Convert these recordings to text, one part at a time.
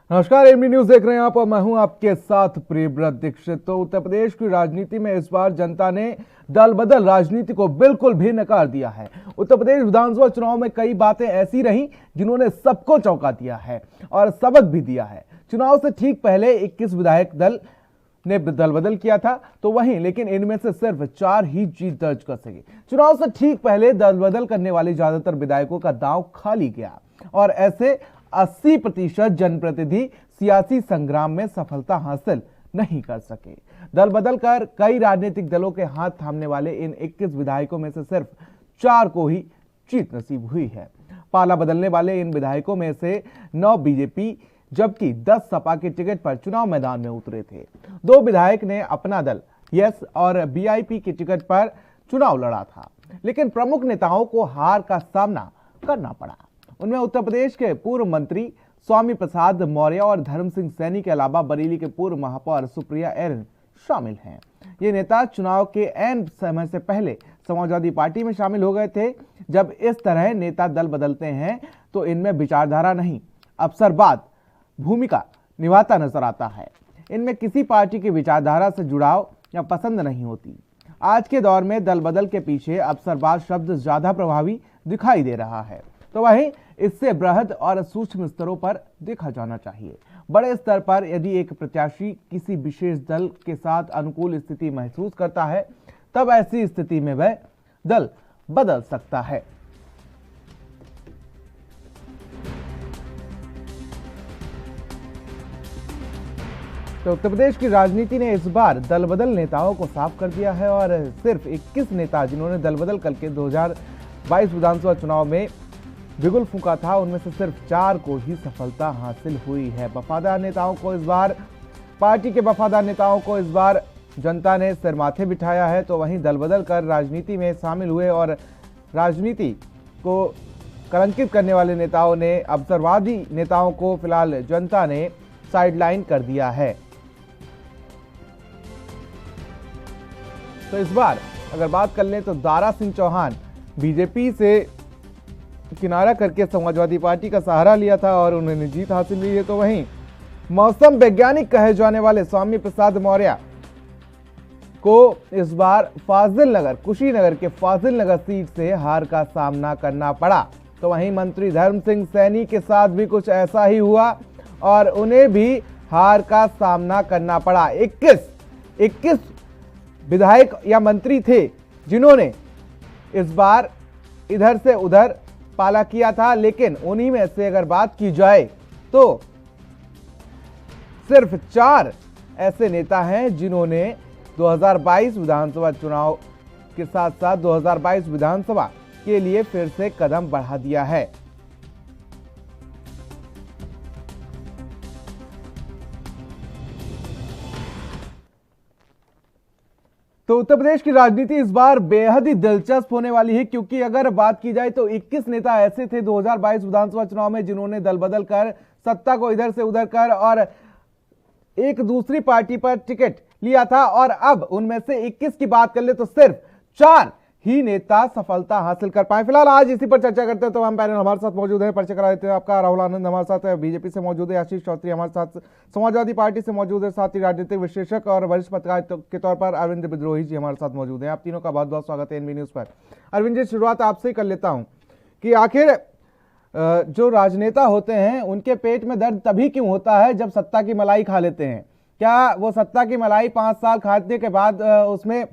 नमस्कार, MB news देख रहे हैं आप और मैं हूं आपके साथ प्रियव्रत दीक्षित। तो उत्तर प्रदेश की राजनीति में इस बार जनता ने दल बदल राजनीति को बिल्कुल भी नकार दिया है। उत्तर प्रदेश विधानसभा चुनाव में कई बातें ऐसी रहीं जिन्होंने सबको चौंका दिया है और सबक भी दिया है। चुनाव से ठीक पहले 21 विधायक दल ने दल बदल किया था, तो वहीं लेकिन इनमें से सिर्फ 4 ही जीत दर्ज कर सके। चुनाव से ठीक पहले दल बदल करने वाले ज्यादातर विधायकों का दांव खाली गया और ऐसे 80% जनप्रतिनिधि सियासी संग्राम में सफलता हासिल नहीं कर सके। दल बदल कर कई राजनीतिक दलों के हाथ थामने वाले इन 21 विधायकों में से सिर्फ 4 को ही जीत नसीब हुई है। पाला बदलने वाले इन विधायकों में से 9 बीजेपी जबकि 10 सपा के टिकट पर चुनाव मैदान में उतरे थे। 2 विधायक ने अपना दल यस और बीआईपी के टिकट पर चुनाव लड़ा था, लेकिन प्रमुख नेताओं को हार का सामना करना पड़ा। उनमें उत्तर प्रदेश के पूर्व मंत्री स्वामी प्रसाद मौर्य और धर्म सिंह सैनी के अलावा बरेली के पूर्व महापौर सुप्रिया एरन शामिल हैं। ये नेता चुनाव के ऐन समय से पहले समाजवादी पार्टी में शामिल हो गए थे। जब इस तरह नेता दल बदलते हैं तो इनमें विचारधारा नहीं, अवसरवाद भूमिका निभाता नजर आता है। इनमें किसी पार्टी की विचारधारा से जुड़ाव या पसंद नहीं होती। आज के दौर में दल बदल के पीछे अवसरवाद शब्द ज्यादा प्रभावी दिखाई दे रहा है, तो वहीं इससे बृहद और सूक्ष्म स्तरों पर देखा जाना चाहिए। बड़े स्तर पर यदि एक प्रत्याशी किसी विशेष दल के साथ अनुकूल स्थिति महसूस करता है, तब ऐसी स्थिति में वह दल बदल सकता है। तो उत्तर प्रदेश की राजनीति ने इस बार दल बदल नेताओं को साफ कर दिया है और सिर्फ 21 नेता जिन्होंने दल बदल करके 2022 विधानसभा चुनाव में बिगुल फूंका था, उनमें से सिर्फ 4 को ही सफलता हासिल हुई है। वफादार नेताओं को इस बार पार्टी के वफादार नेताओं को इस बार जनता ने सिर माथे बिठाया है, तो वहीं दल बदल कर राजनीति में शामिल हुए और राजनीति को कलंकित करने वाले नेताओं ने, अवसरवादी नेताओं को फिलहाल जनता ने साइडलाइन कर दिया है। तो इस बार अगर बात कर लें तो दारा सिंह चौहान बीजेपी से किनारा करके समाजवादी पार्टी का सहारा लिया था और उन्होंने जीत हासिल की है। तो वहीं मौसम वैज्ञानिक कहे जाने वाले स्वामी प्रसाद मौर्य को इस बार फाजिल नगर, कुशीनगर के फाजिल नगर सीट से हार का सामना करना पड़ा। तो वहीं मंत्री धर्म सिंह सैनी के साथ भी कुछ ऐसा ही हुआ और उन्हें भी हार का सामना करना पड़ा। 21 विधायक या मंत्री थे जिन्होंने इस बार इधर से उधर पाला किया था, लेकिन उन्हीं में से अगर बात की जाए तो सिर्फ 4 ऐसे नेता हैं जिन्होंने 2022 विधानसभा चुनाव के साथ साथ 2022 विधानसभा के लिए फिर से कदम बढ़ा दिया है। तो उत्तर प्रदेश की राजनीति इस बार बेहद ही दिलचस्प होने वाली है, क्योंकि अगर बात की जाए तो 21 नेता ऐसे थे 2022 विधानसभा चुनाव में जिन्होंने दल बदल कर सत्ता को इधर से उधर कर और एक दूसरी पार्टी पर टिकट लिया था, और अब उनमें से 21 की बात कर ले तो सिर्फ 4 ही नेता सफलता हासिल कर पाए। फिलहाल आज इसी पर चर्चा करते हैं, तो हम पैनल हमारे साथ मौजूद है, परिचय करा देते हैं आपका। राहुल आनंद हमारे साथ है, बीजेपी से मौजूद है। आशीष चौधरी हमारे साथ समाजवादी पार्टी से मौजूद है, साथ ही राजनीतिक विश्लेषक और वरिष्ठ पत्रकार के तौर पर अरविंद विद्रोही जी हमारे साथ मौजूद है। आप तीनों का बहुत बहुत स्वागत है एनबी न्यूज पर। अरविंद जी, शुरुआत आपसे ही कर लेता हूँ कि आखिर जो राजनेता होते हैं उनके पेट में दर्द तभी क्यों होता है जब सत्ता की मलाई खा लेते हैं? क्या वो सत्ता की मलाई 5 साल खाने के बाद उसमें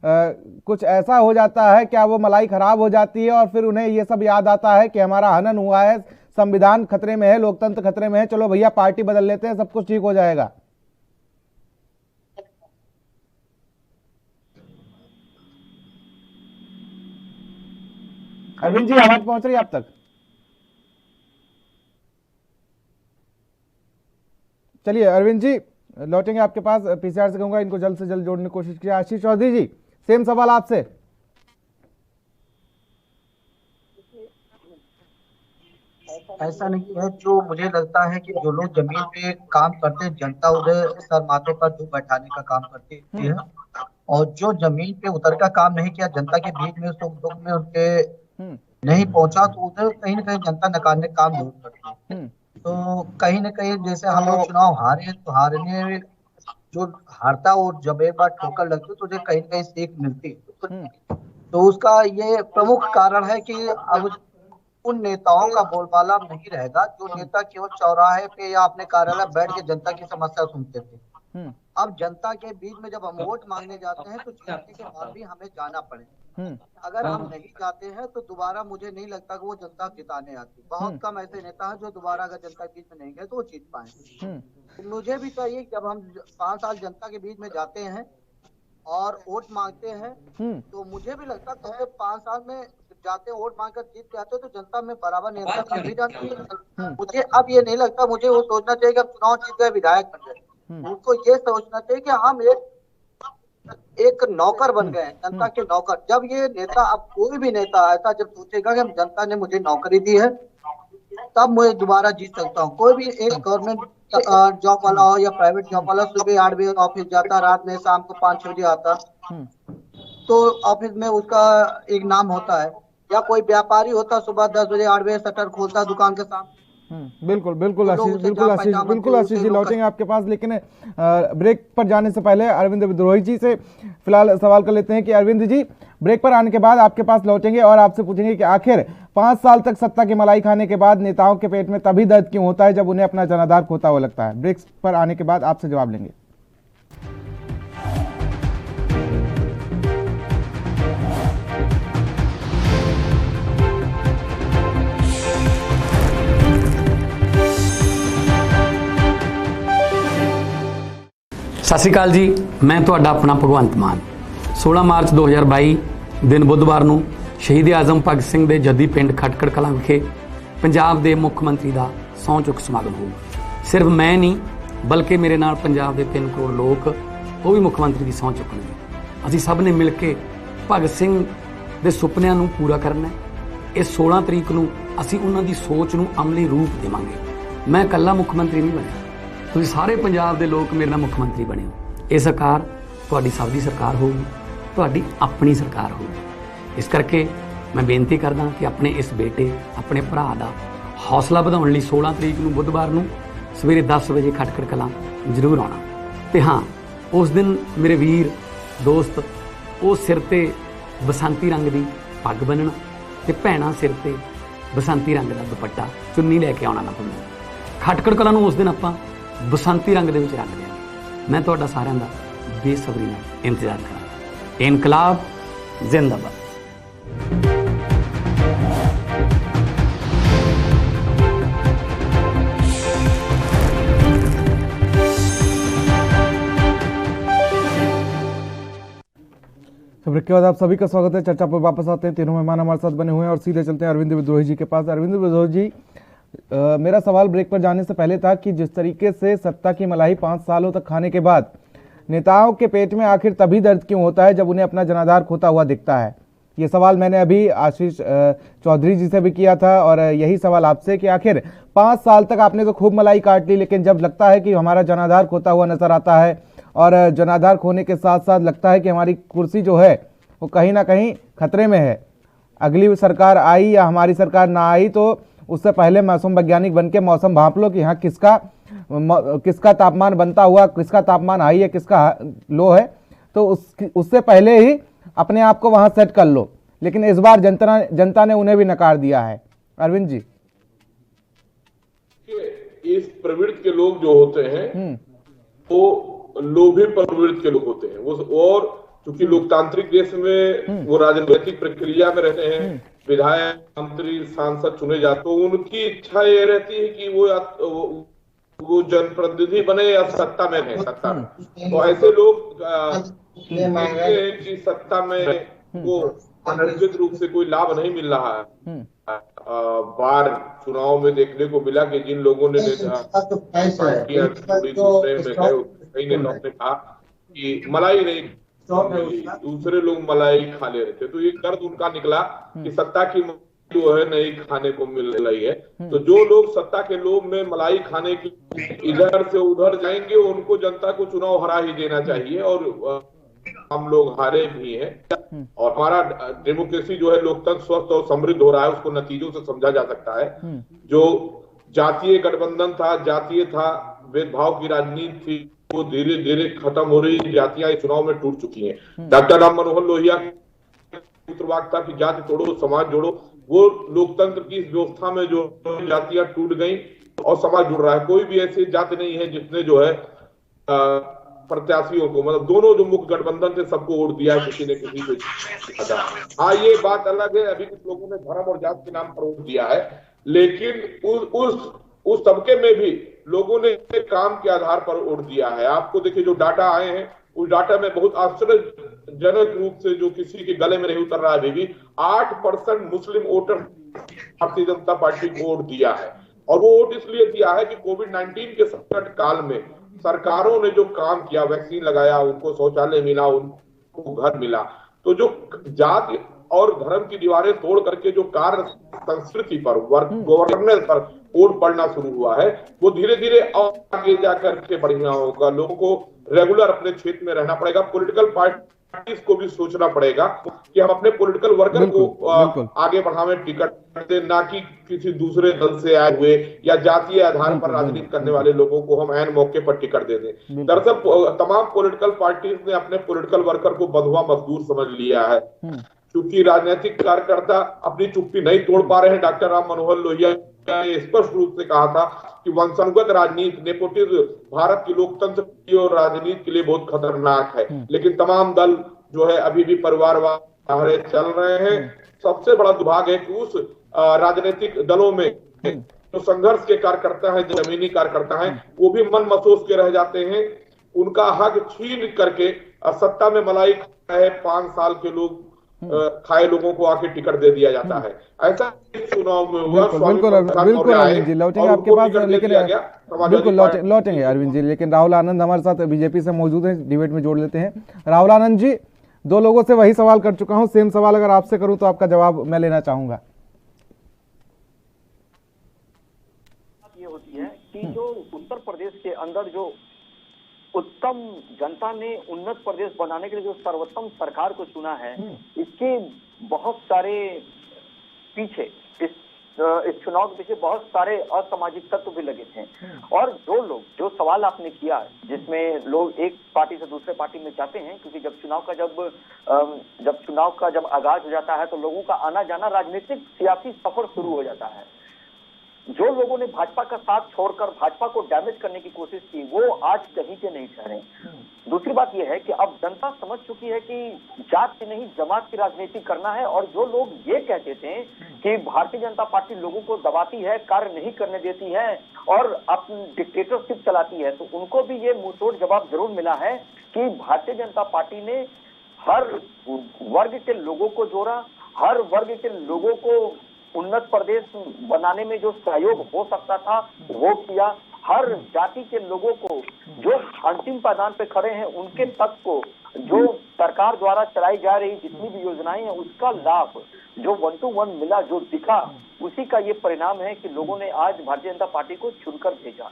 कुछ ऐसा हो जाता है, क्या वो मलाई खराब हो जाती है और फिर उन्हें ये सब याद आता है कि हमारा हनन हुआ है, संविधान खतरे में है, लोकतंत्र खतरे में है, चलो भैया पार्टी बदल लेते हैं, सब कुछ ठीक हो जाएगा? अरविंद जी, आवाज पहुंच रही है आप तक? चलिए अरविंद जी, लौटेंगे आपके पास। पीसीआर से कहूंगा इनको जल्द से जल्द जोड़ने की कोशिश कीजिए। आशीष चौधरी जी, सेम सवाल आपसे। ऐसा नहीं है, जो मुझे लगता है कि जो लोग जमीन पे काम करते हैं, जनता उन्हें सर माथे पर दुख बैठाने का काम करती है, और जो जमीन पे उतर का काम नहीं किया, जनता के बीच में सुख दुख में उनके नहीं पहुंचा, तो उधर कहीं ना कहीं जनता नकारने का काम जरूर करती है। तो कहीं ना कहीं जैसे हम लोग चुनाव हारे तो हारने जो हारता और जब एक बार ठोकर लगती है तो मुझे कहीं ना कहीं सीख मिलती है। तो उसका ये प्रमुख कारण है कि अब उन नेताओं का बोलबाला अब नहीं रहेगा जो नेता केवल चौराहे पे या अपने कार्यालय बैठ के जनता की समस्या सुनते थे। अब जनता के बीच में जब हम वोट मांगने जाते हैं तो जीतने के बाद भी हमें जाना पड़े। अगर हम नहीं जाते हैं तो दोबारा मुझे नहीं लगता कि वो जनता जिताने आती। बहुत कम ऐसे नेता हैं जो दोबारा अगर जनता के बीच में नहीं गए तो वो जीत पाए। तो मुझे भी चाहिए कि जब हम 5 साल जनता के बीच में जाते हैं और वोट मांगते हैं तो मुझे भी लगता है कि 5 साल में जाते हैं वोट मांगकर जीत के आते हैं तो जनता में बराबर नियंत्रण भी जाती है। मुझे अब ये नहीं लगता, मुझे वो सोचना चाहिए कि हम चुनाव जीत गए विधायक बन गए। उनको ये सोचना चाहिए कि हम एक नौकर बन गए, जनता के नौकर। जब ये नेता, अब कोई भी नेता ऐसा जब सोचेगा कि हम जनता ने मुझे नौकरी दी है तब मैं दोबारा जीत सकता हूँ। कोई भी एक गवर्नमेंट जॉब वाला हो या प्राइवेट जॉब वाला, सुबह 8 बजे ऑफिस जाता, रात में शाम को 5-6 बजे आता, तो ऑफिस में उसका एक नाम होता है। या कोई व्यापारी होता, सुबह 10 बजे 8 बजे शटर खोलता दुकान के सामने। बिल्कुल बिल्कुल तो आशीष, लोग उसे बिल्कुल जान आशीष, पहचान बिल्कुल बनते, आशीष उसे जी लोग लौटेंगे आपके पास, लेकिन ब्रेक पर जाने से पहले अरविंद विद्रोही जी से फिलहाल सवाल कर लेते हैं कि अरविंद जी, ब्रेक पर आने के बाद आपके पास लौटेंगे और आपसे पूछेंगे कि आखिर 5 साल तक सत्ता की मलाई खाने के बाद नेताओं के पेट में तभी दर्द क्यों होता है जब उन्हें अपना जनाधार खोता हुआ लगता है। ब्रेक पर आने के बाद आपसे जवाब लेंगे। ਸਤਿ ਸ਼੍ਰੀ ਅਕਾਲ ਜੀ, ਮੈਂ ਤੁਹਾਡਾ ਆਪਣਾ ਭਗਵੰਤ ਮਾਨ। 16 ਮਾਰਚ 2022 ਦਿਨ ਬੁੱਧਵਾਰ ਨੂੰ ਸ਼ਹੀਦ ਆਜ਼ਮ ਭਗਤ ਸਿੰਘ ਦੇ ਜੱਦੀ ਪਿੰਡ ਖਟਕੜ ਕਲਾਂ ਵਿਖੇ ਪੰਜਾਬ ਦੇ ਮੁੱਖ ਮੰਤਰੀ ਦਾ ਸਹੁੰ ਚੁੱਕ ਸਮਾਗਮ ਹੋਊਗਾ। ਸਿਰਫ ਮੈਂ ਨਹੀਂ ਬਲਕਿ ਮੇਰੇ ਨਾਲ ਪੰਜਾਬ ਦੇ 3 ਕਰੋੜ ਲੋਕ ਉਹ ਵੀ ਮੁੱਖ ਮੰਤਰੀ ਦੀ ਸਹੁੰ ਚੁੱਕਣਗੇ। ਅਸੀਂ ਸਭ ਨੇ ਮਿਲ ਕੇ ਭਗਤ ਸਿੰਘ ਦੇ ਸੁਪਨਿਆਂ ਨੂੰ ਪੂਰਾ ਕਰਨਾ ਹੈ। ਇਹ 16 ਤਰੀਕ ਨੂੰ ਅਸੀਂ ਉਹਨਾਂ ਦੀ ਸੋਚ ਨੂੰ ਅਮਲੀ ਰੂਪ ਦੇਵਾਂਗੇ। ਮੈਂ ਇਕੱਲਾ ਮੁੱਖ ਮੰਤਰੀ ਨਹੀਂ ਬਣਿਆ, ਤੁਸੀਂ ਸਾਰੇ ਪੰਜਾਬ ਦੇ ਲੋਕ ਮੇਰੇ ਨਾਲ ਮੁੱਖ ਮੰਤਰੀ ਬਣੇ ਹੋ। ਇਹ ਸਰਕਾਰ ਤੁਹਾਡੀ ਸਭ ਦੀ ਸਰਕਾਰ ਹੋਊਗੀ, ਤੁਹਾਡੀ ਆਪਣੀ ਸਰਕਾਰ ਹੋਊਗੀ। ਇਸ ਕਰਕੇ ਮੈਂ ਬੇਨਤੀ ਕਰਦਾ ਕਿ ਆਪਣੇ ਇਸ ਬੇਟੇ, ਆਪਣੇ ਭਰਾ ਦਾ ਹੌਸਲਾ ਵਧਾਉਣ ਲਈ 16 ਤਰੀਕ ਨੂੰ ਬੁੱਧਵਾਰ ਨੂੰ ਸਵੇਰੇ 10 ਵਜੇ ਖਟਕੜ ਕਲਾਂ ਜ਼ਰੂਰ ਆਉਣਾ। ਤੇ ਹਾਂ, ਉਸ ਦਿਨ ਮੇਰੇ ਵੀਰ ਦੋਸਤ ਉਹ ਸਿਰ ਤੇ ਬਸੰਤੀ ਰੰਗ ਦੀ ਪੱਗ ਬੰਨਣਾ ਤੇ ਭੈਣਾਂ ਸਿਰ ਤੇ ਬਸੰਤੀ ਰੰਗ ਦਾ ਦੁਪੱਟਾ ਚੁੰਨੀ ਲੈ ਕੇ ਆਉਣਾ ਨਾ ਭੁੱਲਣਾ। ਖਟਕੜ ਕਲਾਂ ਨੂੰ ਉਸ ਦਿਨ ਆਪਾਂ ਬਸੰਤੀ ਰੰਗ ਦੇ ਵਿੱਚ ਰੰਗ ਦਿਆਂਗੇ। ਮੈਂ ਤੁਹਾਡਾ ਸਾਰਿਆਂ ਦਾ ਬੇਸਬਰੀ ਨਾਲ ਇੰਤਜ਼ਾਰ ਕਰਾਂਗਾ। ਇਨਕਲਾਬ ਜ਼ਿੰਦਾਬਾਦ। ब्रेक के बाद आप सभी का स्वागत है। चर्चा पर वापस आते हैं। तीनों मेहमान हमारे साथ बने हुए हैं और सीधे चलते हैं अरविंद विद्रोही जी के पास। अरविंद विद्रोही जी, मेरा सवाल ब्रेक पर जाने से पहले था कि जिस तरीके से सत्ता की मलाई 5 सालों तक खाने के बाद नेताओं के पेट में आखिर तभी दर्द क्यों होता है जब उन्हें अपना जनाधार खोता हुआ दिखता है। ये सवाल मैंने अभी आशीष चौधरी जी से भी किया था और यही सवाल आपसे कि आखिर 5 साल तक आपने तो खूब मलाई काट ली, लेकिन जब लगता है कि हमारा जनाधार खोता हुआ नजर आता है और जनाधार खोने के साथ साथ लगता है कि हमारी कुर्सी जो है वो कहीं ना कहीं खतरे में है, अगली सरकार आई या हमारी सरकार ना आई तो उससे पहले मौसम वैज्ञानिक बन के मौसम भांप लो कि यहाँ किसका तापमान बनता हुआ, किसका तापमान हाई है, किसका लो है, तो उससे पहले ही अपने आप को वहां सेट कर लो। लेकिन इस बार जनता ने उन्हें भी नकार दिया है। अरविंद जी, इस प्रवृत्ति के लोग जो होते हैं वो लोभी प्रवृत्ति के लोग होते हैं। वो और क्योंकि लोकतांत्रिक देश में वो राजनीतिक प्रक्रिया में रहते हैं, विधायक, मंत्री, सांसद चुने जाते, तो उनकी इच्छा ये रहती है कि वो जनप्रतिनिधि बने या सत्ता में रहे। सत्ता में तो ऐसे लोग देखते हैं कि सत्ता में वो निश्चित रूप से कोई लाभ नहीं मिल रहा है। बार चुनाव में देखने को मिला कि जिन लोगों ने कई नेताओं ने कहा कि मलाई नहीं, दूसरे लोग मलाई खा ले रहे थे, तो ये दर्द उनका निकला कि सत्ता की जो है नहीं खाने को मिल रही है। तो जो लोग सत्ता के लोभ में मलाई खाने की इधर से उधर जाएंगे उनको जनता को चुनाव हरा ही देना चाहिए। और हम लोग हारे भी हैं और हमारा डेमोक्रेसी जो है लोकतंत्र स्वस्थ और समृद्ध हो रहा है, उसको नतीजों से समझा जा सकता है। जो जातीय गठबंधन था, जातीय था, भेदभाव की राजनीति थी, वो धीरे धीरे खत्म हो रही, जातियां इस चुनाव में टूट चुकी हैं। डॉक्टर राम मनोहर लोहिया सूत्रवाद था कि जाति तोड़ो समाज जोड़ो, वो लोकतंत्र की इस व्यवस्था में जो जातियां टूट गई और समाज जुड़ रहा है। कोई भी ऐसी जाति नहीं है जिसने जो है प्रत्याशियों को, मतलब दोनों जो मुख्य गठबंधन थे सबको वोट दिया है, किसी ने किसी को। हाँ, ये बात अलग है, अभी कुछ लोगों ने धर्म और जाति के नाम पर वोट दिया है, लेकिन उस तबके में भी लोगों ने काम के आधार पर वोट दिया है। आपको देखिए, जो डाटा आए हैं उस डाटा में बहुत आश्चर्यजनक रूप से, जो किसी के गले में नहीं उतर रहा है अभी भी, 8% मुस्लिम वोटर भारतीय जनता पार्टी को वोट दिया है। और वो वोट इसलिए दिया है कि कोविड-19 के संकट काल में सरकारों ने जो काम किया, वैक्सीन लगाया, उनको शौचालय मिला, उनको घर मिला, तो जो जाति और धर्म की दीवारें तोड़ करके जो कार्य संस्कृति पर, गवर्नेंस पर वोट पड़ना शुरू हुआ है, वो धीरे धीरे और आगे जाकर के बढ़िया होगा। लोगों को रेगुलर अपने क्षेत्र में रहना पड़ेगा, पॉलिटिकल पार्टीज को भी सोचना पड़ेगा कि हम अपने पॉलिटिकल वर्कर को आगे बढ़ावे, टिकट दे, ना कि किसी दूसरे दल से आए हुए या जातीय आधार पर राजनीति करने वाले लोगों को हम ऐन मौके पर टिकट दे दें। दरअसल तमाम पॉलिटिकल पार्टीज ने अपने पॉलिटिकल वर्कर को बंधुआ मजदूर समझ लिया है, क्योंकि राजनीतिक कार्यकर्ता अपनी चुप्पी नहीं तोड़ पा रहे हैं। डॉक्टर राम मनोहर लोहिया ने स्पष्ट रूप से कहा था कि वंशानुगत राजनीति, नेपोटिज्म भारत की लोकतंत्र की और राजनीति के लिए बहुत खतरनाक है, लेकिन तमाम दल जो है अभी भी परिवारवाद चल रहे हैं। सबसे बड़ा दुर्भाग्य है कि उस राजनीतिक दलों में जो संघर्ष के कार्यकर्ता हैं, जमीनी कार्यकर्ता हैं, वो भी मन मसोस के रह जाते हैं। उनका हक छीन करके सत्ता में मलाई खाए 5 साल के लोग खाए लोगों को आके टिकट दे दिया जाता है। ऐसा चुनाव में हुआ। बिल्कुल अरविंद जी, लौटेंगे आपके पास, लेकिन बिल्कुल लौटेंगे अरविंद जी, लेकिन राहुल आनंद हमारे साथ बीजेपी से मौजूद है, डिबेट में जोड़ लेते हैं। राहुल आनंद जी, 2 लोगों से वही सवाल कर चुका हूं, सेम सवाल अगर आपसे करूं तो आपका जवाब मैं लेना चाहूंगा। ये होती है कि जो उत्तर प्रदेश के अंदर जो उत्तम जनता ने उन्नत प्रदेश बनाने के लिए जो सर्वोत्तम सरकार को चुना है, इसके बहुत सारे पीछे इस चुनाव के पीछे बहुत सारे असामाजिक तत्व भी लगे थे। और जो सवाल आपने किया, जिसमें लोग एक पार्टी से दूसरे पार्टी में जाते हैं, क्योंकि जब चुनाव का जब आगाज हो जाता है तो लोगों का आना जाना, राजनीतिक सियासी सफर शुरू हो जाता है। जो लोगों ने भाजपा का साथ छोड़कर भाजपा को डैमेज करने की कोशिश की, वो आज कहीं के नहीं ठहरे। दूसरी बात यह है कि अब जनता समझ चुकी है कि जात की नहीं जमात की राजनीति करना है। और जो लोग ये कहते थे कि भारतीय जनता पार्टी लोगों को दबाती है, कार्य नहीं करने देती है और अपनी डिक्टेटरशिप चलाती है, तो उनको भी ये मुंहतोड़ जवाब जरूर मिला है कि भारतीय जनता पार्टी ने हर वर्ग के लोगों को जोड़ा, हर वर्ग के लोगों को उन्नत प्रदेश बनाने में जो सहयोग हो सकता था वो किया। हर जाति के लोगों को जो अंतिम पायदान पे खड़े हैं उनके तक को जो सरकार द्वारा चलाई जा रही जितनी भी योजनाएं हैं उसका लाभ जो 1 to 1 मिला, जो दिखा, उसी का ये परिणाम है कि लोगों ने आज भारतीय जनता पार्टी को चुनकर भेजा।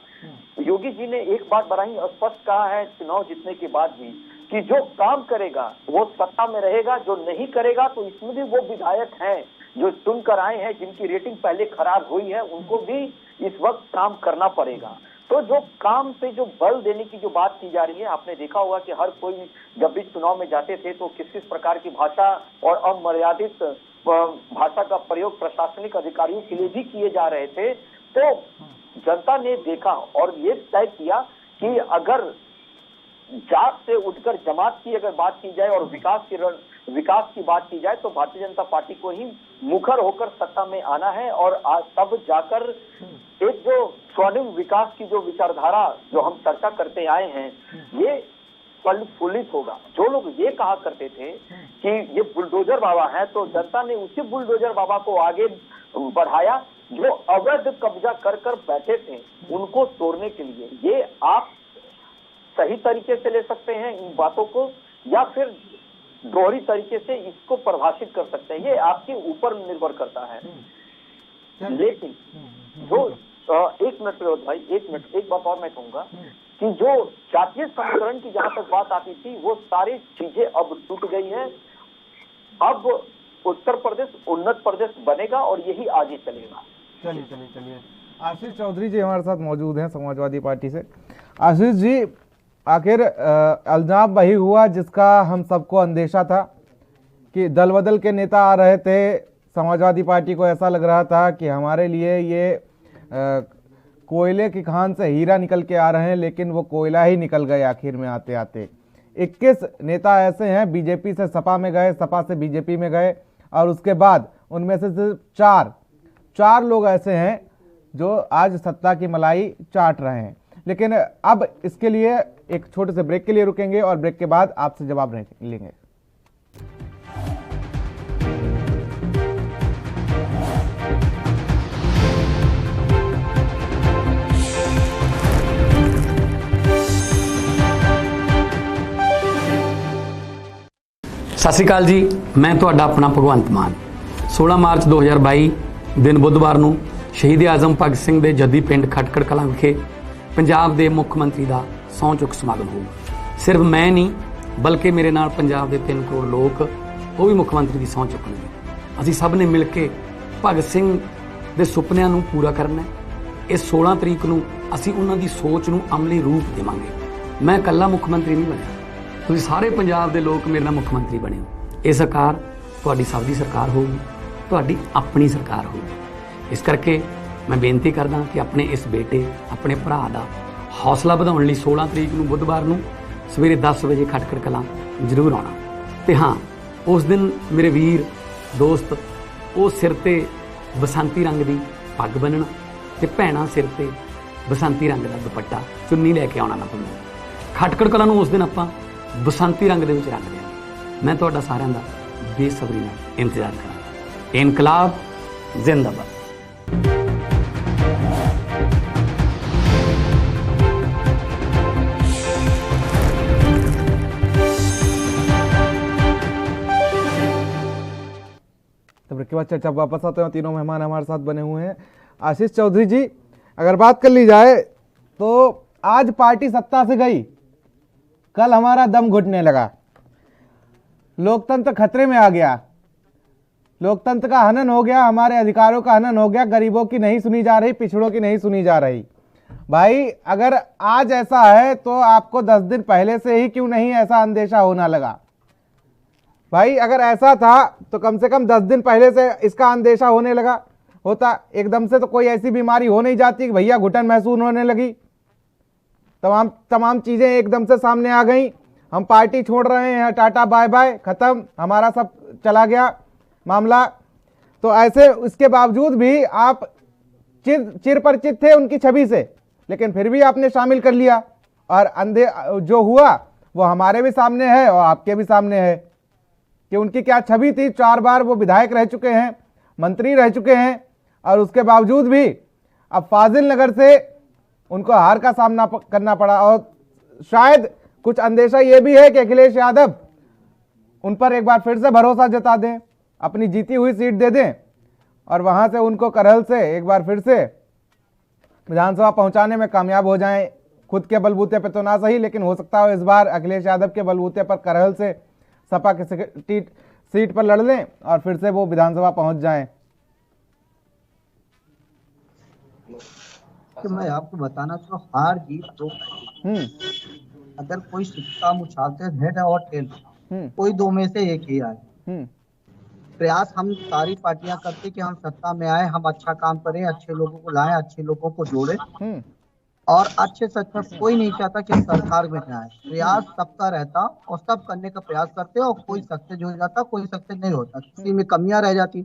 योगी जी ने एक बात बड़ा ही स्पष्ट कहा है चुनाव जीतने के बाद भी कि जो काम करेगा वो सत्ता में रहेगा, जो नहीं करेगा तो इसमें भी वो विधायक हैं जो चुनकर आए हैं, जिनकी रेटिंग पहले खराब हुई है, उनको भी इस वक्त काम करना पड़ेगा। तो जो काम पे जो बल देने की जो बात की जा रही है, आपने देखा होगा कि हर कोई जब भी चुनाव में जाते थे तो किस किस प्रकार की भाषा और अमर्यादित भाषा का प्रयोग प्रशासनिक अधिकारियों के लिए भी किए जा रहे थे। तो जनता ने देखा और ये तय किया कि अगर जात से उठकर जमात की अगर बात की जाए और विकास की बात की जाए तो भारतीय जनता पार्टी को ही मुखर होकर सत्ता में आना है। और आज तब जाकर एक जो स्वर्णिम विकास की जो विचारधारा जो हम चर्चा करते आए हैं ये फलित होगा। जो लोग ये कहा करते थे कि ये बुलडोजर बाबा है, तो जनता ने उसी बुलडोजर बाबा को आगे बढ़ाया जो अवैध कब्जा कर बैठे थे उनको तोड़ने के लिए। ये आप सही तरीके से ले सकते हैं इन बातों को या फिर दोहरी तरीके से इसको परिभाषित कर सकते हैं, ये आपके ऊपर निर्भर करता है। लेकिन जो एक मिनट भाई, एक बात और मैं कहूंगा कि जो जातीय समीकरण की जहां तक बात आती थी वो सारी चीजें अब टूट गई है। अब उत्तर प्रदेश उन्नत प्रदेश बनेगा और यही आगे चलेगा। चलिए आशीष चौधरी जी हमारे साथ मौजूद हैं समाजवादी पार्टी से। आशीष जी, आखिर इल्जाम वही हुआ जिसका हम सबको अंदेशा था कि दल बदल के नेता आ रहे थे। समाजवादी पार्टी को ऐसा लग रहा था कि हमारे लिए ये कोयले की खान से हीरा निकल के आ रहे हैं, लेकिन वो कोयला ही निकल गए आखिर में आते आते। 21 नेता ऐसे हैं, बीजेपी से सपा में गए, सपा से बीजेपी में गए, और उसके बाद उनमें से सिर्फ चार लोग ऐसे हैं जो आज सत्ता की मलाई चाट रहे हैं। लेकिन अब इसके लिए एक छोटे से ब्रेक के लिए रुकेंगे और ब्रेक के बाद आपसे जवाब लेंगे। ਸਤਿ ਸ਼੍ਰੀ ਅਕਾਲ ਜੀ, ਮੈਂ ਤੁਹਾਡਾ ਆਪਣਾ ਭਗਵੰਤ ਮਾਨ। 16 ਮਾਰਚ 2022 ਦਿਨ ਬੁੱਧਵਾਰ ਨੂੰ ਸ਼ਹੀਦ ਆਜ਼ਮ ਭਗਤ ਸਿੰਘ ਦੇ ਜੱਦੀ ਪਿੰਡ ਖਟਕੜ ਕਲਾਂ ਵਿਖੇ ਪੰਜਾਬ ਦੇ ਮੁੱਖ ਮੰਤਰੀ ਦਾ ਸਹੁੰ ਚੁੱਕ ਸਮਾਗਮ ਹੋਊਗਾ। ਸਿਰਫ ਮੈਂ ਨਹੀਂ ਬਲਕਿ ਮੇਰੇ ਨਾਲ ਪੰਜਾਬ ਦੇ 3 ਕਰੋੜ ਲੋਕ ਉਹ ਵੀ ਮੁੱਖ ਮੰਤਰੀ ਦੀ ਸਹੁੰ ਚੁੱਕਣਗੇ। ਅਸੀਂ ਸਭ ਨੇ ਮਿਲ ਕੇ ਭਗਤ ਸਿੰਘ ਦੇ ਸੁਪਨਿਆਂ ਨੂੰ ਪੂਰਾ ਕਰਨਾ ਹੈ। ਇਸ 16 ਤਰੀਕ ਨੂੰ ਅਸੀਂ ਉਹਨਾਂ ਦੀ ਸੋਚ ਨੂੰ ਅਮਲੀ ਰੂਪ ਦੇਵਾਂਗੇ। ਮੈਂ ਇਕੱਲਾ ਮੁੱਖ ਮੰਤਰੀ ਨਹੀਂ ਬਣਿਆ, ਤੁਸੀਂ ਸਾਰੇ ਪੰਜਾਬ ਦੇ ਲੋਕ ਮੇਰੇ ਨਾਲ ਮੁੱਖ ਮੰਤਰੀ ਬਣੇ ਹੋ। ਇਹ ਸਰਕਾਰ ਤੁਹਾਡੀ ਸਭ ਦੀ ਸਰਕਾਰ ਹੋਊਗੀ, ਤੁਹਾਡੀ ਆਪਣੀ ਸਰਕਾਰ ਹੋਊਗੀ। ਇਸ ਕਰਕੇ ਮੈਂ ਬੇਨਤੀ ਕਰਦਾ ਕਿ ਆਪਣੇ ਇਸ ਬੇਟੇ, ਆਪਣੇ ਭਰਾ ਦਾ ਹੌਸਲਾ ਵਧਾਉਣ ਲਈ 16 ਤਰੀਕ ਨੂੰ ਬੁੱਧਵਾਰ ਨੂੰ ਸਵੇਰੇ 10 ਵਜੇ ਖਟਕੜ ਕਲਾਂ ਜ਼ਰੂਰ ਆਉਣਾ। ਤੇ ਹਾਂ, ਉਸ ਦਿਨ ਮੇਰੇ ਵੀਰ ਦੋਸਤ ਉਹ ਸਿਰ ਤੇ ਬਸੰਤੀ ਰੰਗ ਦੀ ਪੱਗ ਬੰਨਣਾ ਤੇ ਭੈਣਾਂ ਸਿਰ ਤੇ ਬਸੰਤੀ ਰੰਗ ਦਾ ਦੁਪੱਟਾ ਚੁੰਨੀ ਲੈ ਕੇ ਆਉਣਾ ਨਾ ਭੁੱਲਣਾ। ਖਟਕੜ ਕਲਾਂ ਨੂੰ ਉਸ ਦਿਨ ਆਪਾਂ ਬਸੰਤੀ ਰੰਗ ਦੇ ਵਿੱਚ ਰੰਗ ਦਿਆਂਗੇ। ਮੈਂ ਤੁਹਾਡਾ ਸਾਰਿਆਂ ਦਾ ਬੇਸਬਰੀ ਨਾਲ ਇੰਤਜ਼ਾਰ ਕਰਾਂਗਾ। ਇਨਕਲਾਬ ਜ਼ਿੰਦਾਬਾਦ। ब्रेक के बाद चर्चा वापस आते हैं। तीनों मेहमान हमारे साथ बने हुए हैं। आशीष चौधरी जी, अगर बात कर ली जाए तो आज पार्टी सत्ता से गई, कल हमारा दम घुटने लगा, लोकतंत्र खतरे में आ गया, लोकतंत्र का हनन हो गया, हमारे अधिकारों का हनन हो गया, गरीबों की नहीं सुनी जा रही, पिछड़ों की नहीं सुनी जा रही। भाई अगर आज ऐसा है तो आपको 10 दिन पहले से ही क्यों नहीं ऐसा अंदेशा होना लगा? भाई अगर ऐसा था तो कम से कम 10 दिन पहले से इसका अंदेशा होने लगा होता। एकदम से तो कोई ऐसी बीमारी हो नहीं जाती कि भैया घुटन महसूस होने लगी, तमाम चीजें एकदम से सामने आ गई, हम पार्टी छोड़ रहे हैं, टाटा बाय बाय, खत्म, हमारा सब चला गया मामला। तो ऐसे इसके बावजूद भी आप चिर परिचित थे उनकी छवि से, लेकिन फिर भी आपने शामिल कर लिया। और अंधे जो हुआ वो हमारे भी सामने है और आपके भी सामने है कि उनकी क्या छवि थी। 4 बार वो विधायक रह चुके हैं, मंत्री रह चुके हैं, और उसके बावजूद भी अब फाजिल नगर से उनको हार का सामना करना पड़ा। और शायद कुछ अंदेशा ये भी है कि अखिलेश यादव उन पर एक बार फिर से भरोसा जता दें, अपनी जीती हुई सीट दे दें और वहां से उनको करहल से एक बार फिर से विधानसभा पहुंचाने में कामयाब हो जाएं। खुद के बलबूते पर तो ना सही, लेकिन हो सकता है इस बार अखिलेश यादव के बलबूते पर करहल से सपा के सीट पर लड़ लें और फिर से वो विधानसभा पहुंच जाएं। तो मैं आपको बताना तो हार जीत दो, अगर कोई सिक्का हम उछालते हैं हेड और टेल, कोई 2 में से एक ही आए। प्रयास हम सारी पार्टियां करते कि हम सत्ता में आए, हम अच्छा काम करें, अच्छे लोगों को लाएं, अच्छे लोगों को जोड़ें, और अच्छे से अच्छा कोई नहीं चाहता कि सरकार में जाए। प्रयास सबका रहता और सब करने का प्रयास करते, और कोई सक्सेस हो जाता, कोई सक्सेस नहीं होता, किसी में कमियां रह जाती,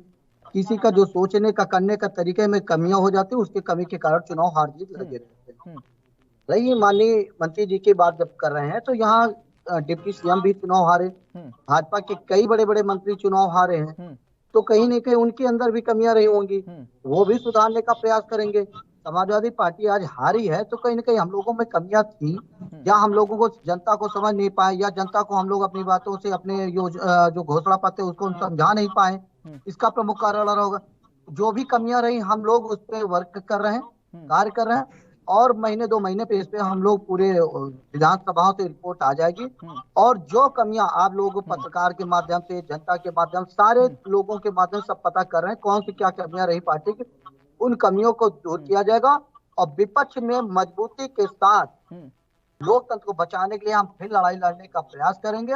किसी का जो सोचने का करने का तरीके में कमियां हो जाती, उसकी कमी के कारण चुनाव हार जीत लगे रहते हैं। रही माननीय मंत्री जी की बात जब कर रहे हैं तो यहाँ डिप्टी सीएम भी चुनाव हारे, भाजपा के कई बड़े बड़े मंत्री चुनाव हारे हैं, तो कहीं न कहीं उनके अंदर भी कमियां रही होंगी, वो भी सुधारने का प्रयास करेंगे। समाजवादी पार्टी आज हारी है तो कहीं न कहीं हम लोगों में कमियां थी, या हम लोगों को जनता को समझ नहीं पाए, या जनता को हम लोग अपनी बातों से अपने जो घोषणा पत्र उसको समझा नहीं पाए, इसका प्रमुख कारण होगा। जो भी कमियां रही हम लोग उस पर वर्क कर रहे हैं, कार्य कर रहे हैं, और महीने 2 महीने पे इस पे हम लोग पूरे विधानसभाओं से रिपोर्ट आ जाएगी, और जो कमियां आप लोगों को पत्रकार के माध्यम से, जनता के माध्यम, सारे लोगों के माध्यम से सब पता कर रहे हैं कौन सी क्या कमियां रही पार्टी की, उन कमियों को दूर किया जाएगा और विपक्ष में मजबूती के साथ लोकतंत्र को बचाने के लिए हम फिर लड़ाई लड़ने का प्रयास करेंगे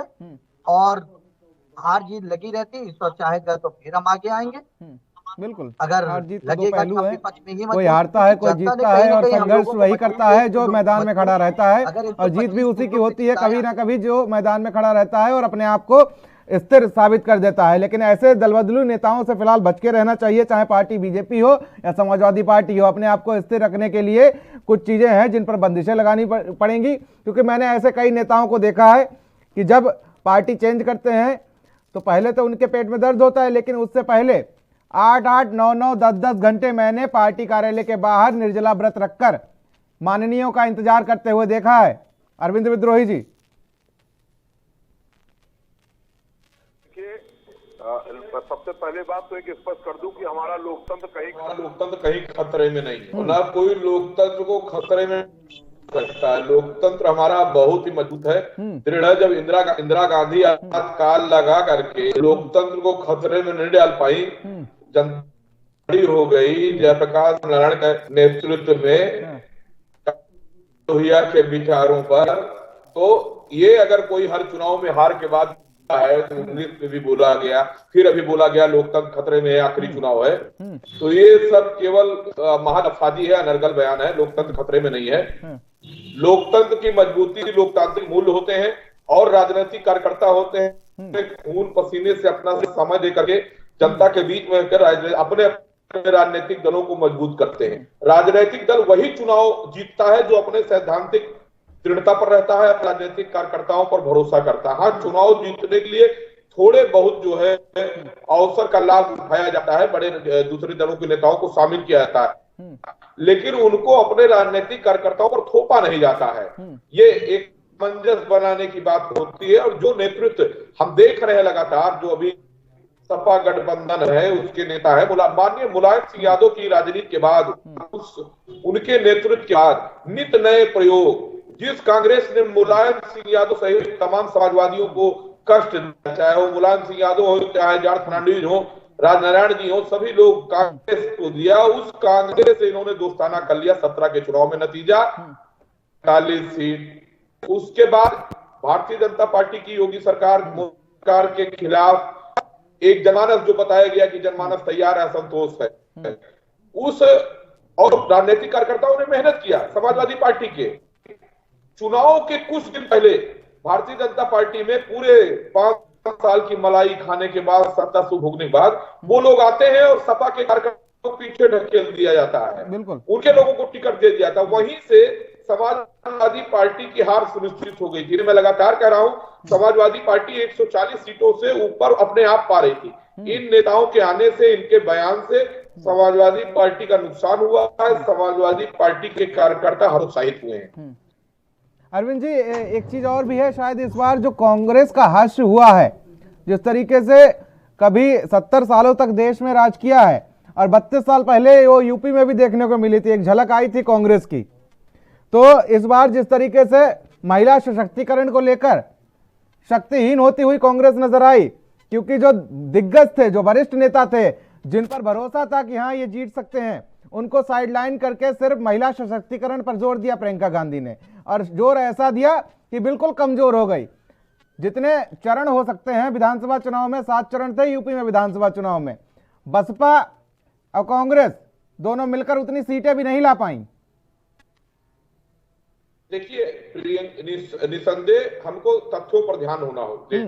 और हार जीत लगी रहती है, ईश्वर चाहेगा तो फिर हम आगे आएंगे। बिल्कुल, अगर हार जीत के दो लगेगा पहलू कि हम है, विपक्ष में ही कोई हारता है कोई जीतता है और संघर्ष वही करता है जो मैदान में खड़ा रहता है और जीत भी उसी की होती है कभी ना कभी जो मैदान में खड़ा रहता है और अपने आप को स्थिर साबित कर देता है। लेकिन ऐसे दलबदलू नेताओं से फिलहाल बच के रहना चाहिए, चाहे पार्टी बीजेपी हो या समाजवादी पार्टी हो। अपने आप को स्थिर रखने के लिए कुछ चीजें हैं जिन पर बंदिशें लगानी पड़ेंगी, क्योंकि मैंने ऐसे कई नेताओं को देखा है कि जब पार्टी चेंज करते हैं तो पहले तो उनके पेट में दर्द होता है, लेकिन उससे पहले 8-8, 9-9, 10-10 घंटे मैंने पार्टी कार्यालय के बाहर निर्जला व्रत रखकर माननीयों का इंतजार करते हुए देखा है। अरविंद विद्रोही जी, सबसे पहले बात तो एक स्पष्ट कर दूं कि हमारा लोकतंत्र कहीं खतरे में नहीं है, ना कोई लोकतंत्र को खतरे में सकता है। लोकतंत्र हमारा बहुत ही मजबूत है, दृढ़ है। जब इंदिरा गांधी काल लगा करके लोकतंत्र को खतरे में नहीं डाल पाई, जनता हो गई जयप्रकाश नारायण के नेतृत्व में लोहिया के विचारों पर, तो ये अगर कोई हर चुनाव में हार के बाद है, 19 में भी बोला गया, फिर अभी बोला गया लोकतंत्र खतरे में है, आखिरी चुनाव है, तो ये सब केवल महज अफसादी है, अनर्गल बयान है। लोकतंत्र खतरे में नहीं है। लोकतंत्र की मजबूती लोकतांत्रिक मूल्य होते हैं और राजनीतिक कार्यकर्ता होते हैं खून पसीने से अपना समय दे करके जनता के बीच में अपने राजनीतिक दलों को मजबूत करते हैं। राजनीतिक दल वही चुनाव जीतता है जो अपने सैद्धांतिक दृढ़ता पर रहता है, राजनीतिक कार्यकर्ताओं पर भरोसा करता है। हाँ, चुनाव जीतने के लिए थोड़े बहुत जो है अवसर का लाभ उठाया जाता है, बड़े दूसरे दलों के नेताओं को शामिल किया जाता है, लेकिन उनको अपने राजनीतिक कार्यकर्ताओं पर थोपा नहीं जाता है। ये एक सामंजस्य बनाने की बात होती है और जो नेतृत्व हम देख रहे हैं लगातार, जो अभी सपा गठबंधन है उसके नेता है माननीय मुलायम सिंह यादव की राजनीति के बाद, उनके नेतृत्व के बाद नित नए प्रयोग, जिस कांग्रेस ने मुलायम सिंह यादव सहित तमाम समाजवादियों को कष्ट दिया, चाहे वो मुलायम सिंह यादव हो, चाहे जॉर्ज फर्नांडिस हो, राजनारायण जी हो, सभी लोग कांग्रेस को दिया, उस कांग्रेस से इन्होंने दोस्ताना कर लिया। 17 के चुनाव में नतीजा 40 सीट। उसके बाद भारतीय जनता पार्टी की योगी सरकार के खिलाफ एक जनमानस जो बताया गया कि जनमानस तैयार है, असंतोष है, उस और राजनीतिक कार्यकर्ताओं ने मेहनत किया। समाजवादी पार्टी के चुनाव के कुछ दिन पहले भारतीय जनता पार्टी में पूरे 5 साल की मलाई खाने के बाद, सत्ता सुख भोगने के बाद वो लोग आते हैं और सपा के कार्यकर्ताओं को पीछे ढकेल दिया जाता है, उनके लोगों को टिकट दे दिया जाता है। वहीं से समाजवादी पार्टी की हार सुनिश्चित हो गई थी। मैं लगातार कह रहा हूं, समाजवादी पार्टी 140 सीटों से ऊपर अपने आप पा रही थी। इन नेताओं के आने से, इनके बयान से समाजवादी पार्टी का नुकसान हुआ है। समाजवादी पार्टी के कार्यकर्ता हतोत्साहित हुए हैं। अरविंद जी, एक चीज और भी है, शायद इस बार जो कांग्रेस का हास्य हुआ है, जिस तरीके से कभी 70 सालों तक देश में राज किया है और 32 साल पहले वो यूपी में भी देखने को मिली थी, एक झलक आई थी कांग्रेस की, तो इस बार जिस तरीके से महिला सशक्तिकरण को लेकर शक्तिहीन होती हुई कांग्रेस नजर आई, क्योंकि जो दिग्गज थे, जो वरिष्ठ नेता थे, जिन पर भरोसा था कि हाँ ये जीत सकते हैं, उनको साइडलाइन करके सिर्फ महिला सशक्तिकरण पर जोर दिया प्रियंका गांधी ने, और जोर ऐसा दिया कि बिल्कुल कमजोर हो गई। जितने चरण हो सकते हैं विधानसभा चुनाव में, 7 चरण थे यूपी में विधानसभा चुनाव में, बसपा और कांग्रेस दोनों मिलकर उतनी सीटें भी नहीं ला पाई। देखिए, निसंदेह हमको तथ्यों पर ध्यान होना होगा।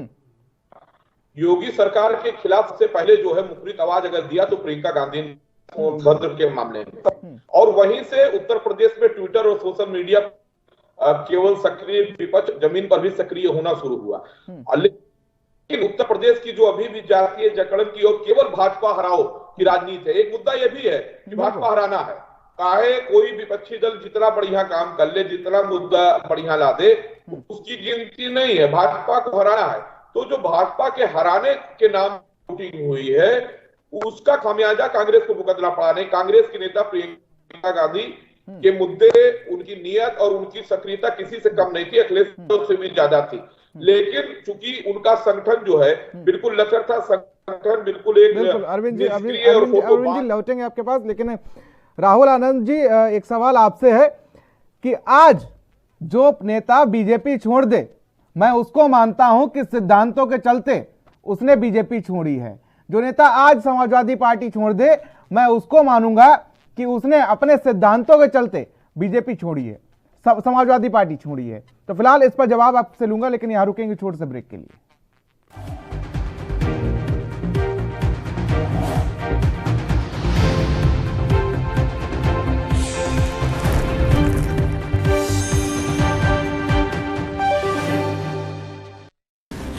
योगी सरकार के खिलाफ सबसे पहले जो है मुखरित आवाज अगर दिया तो प्रियंका गांधी सोनभद्र के मामले में, और वहीं से उत्तर प्रदेश में ट्विटर और सोशल मीडिया केवल सक्रिय विपक्ष जमीन पर भी सक्रिय होना शुरू हुआ। लेकिन उत्तर प्रदेश की जो अभी भी जातीय जकड़न की और केवल भाजपा हराओ की राजनीति है। एक मुद्दा यह भी है कि भाजपा हराना है, चाहे कोई विपक्षी दल जितना बढ़िया काम कर ले, जितना मुद्दा बढ़िया ला दे, उसकी गिनती नहीं है, भाजपा को हराना है। तो जो भाजपा के हराने के नाम वोटिंग हुई है, उसका खामियाजा कांग्रेस को भुगतना पड़ा नहीं। कांग्रेस की नेता प्रियंका गांधी के मुद्दे, उनकी नियत और उनकी सक्रियता किसी से कम नहीं थी, अखिलेश से भी ज्यादा थी। लेकिन चूंकि उनका संगठन जो है बिल्कुल लचर था, बिल्कुल एक बिल्कुल अरविंद जी, निष्क्रिय और अरविंद फोटो जी लौटेंगे आपके पास, लेकिन राहुल आनंद जी एक सवाल आपसे है कि आज जो नेता बीजेपी छोड़ दे, मैं उसको मानता हूं कि सिद्धांतों के चलते उसने बीजेपी छोड़ी है। जो नेता आज समाजवादी पार्टी छोड़ दे, मैं उसको मानूंगा कि उसने अपने सिद्धांतों के चलते बीजेपी छोड़ी है, समाजवादी पार्टी छोड़ी है। तो फिलहाल इस पर जवाब आपसे लूंगा, लेकिन यहां रुकेंगे छोटे से ब्रेक के लिए।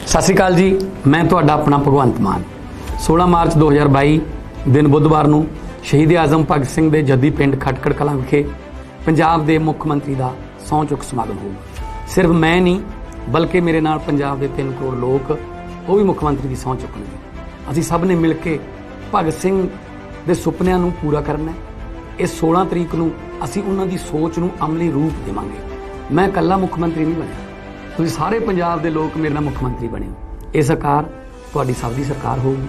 ਸਤਿ ਸ਼੍ਰੀ ਅਕਾਲ ਜੀ, ਮੈਂ ਤੁਹਾਡਾ ਆਪਣਾ ਭਗਵੰਤ ਮਾਨ। 16 ਮਾਰਚ 2022 ਦਿਨ ਬੁੱਧਵਾਰ ਨੂੰ ਸ਼ਹੀਦ ਆਜ਼ਮ ਭਗਤ ਸਿੰਘ ਦੇ ਜੱਦੀ ਪਿੰਡ ਖਟਕੜ ਕਲਾਂ ਵਿਖੇ ਪੰਜਾਬ ਦੇ ਮੁੱਖ ਮੰਤਰੀ ਦਾ ਸਹੁੰ ਚੁੱਕ ਸਮਾਗਮ ਹੋਊਗਾ। ਸਿਰਫ ਮੈਂ ਨਹੀਂ ਬਲਕਿ ਮੇਰੇ ਨਾਲ ਪੰਜਾਬ ਦੇ 3 ਕਰੋੜ ਲੋਕ ਉਹ ਵੀ ਮੁੱਖ ਮੰਤਰੀ ਦੀ ਸਹੁੰ ਚੁੱਕਣਗੇ। ਅਸੀਂ ਸਭ ਨੇ ਮਿਲ ਕੇ ਭਗਤ ਸਿੰਘ ਦੇ ਸੁਪਨਿਆਂ ਨੂੰ ਪੂਰਾ ਕਰਨਾ ਹੈ। ਇਸ 16 ਤਰੀਕ ਨੂੰ ਅਸੀਂ ਉਹਨਾਂ ਦੀ ਸੋਚ ਨੂੰ ਅਮਲੀ ਰੂਪ ਦੇਵਾਂਗੇ। ਮੈਂ ਇਕੱਲਾ ਮੁੱਖ ਮੰਤਰੀ ਨਹੀਂ ਬਣਿਆ, ਤੁਸੀਂ ਸਾਰੇ ਪੰਜਾਬ ਦੇ ਲੋਕ ਮੇਰੇ ਨਾਲ ਮੁੱਖ ਮੰਤਰੀ ਬਣੇ ਹੋ। ਇਹ ਸਰਕਾਰ ਤੁਹਾਡੀ ਸਭ ਦੀ ਸਰਕਾਰ ਹੋਊਗੀ,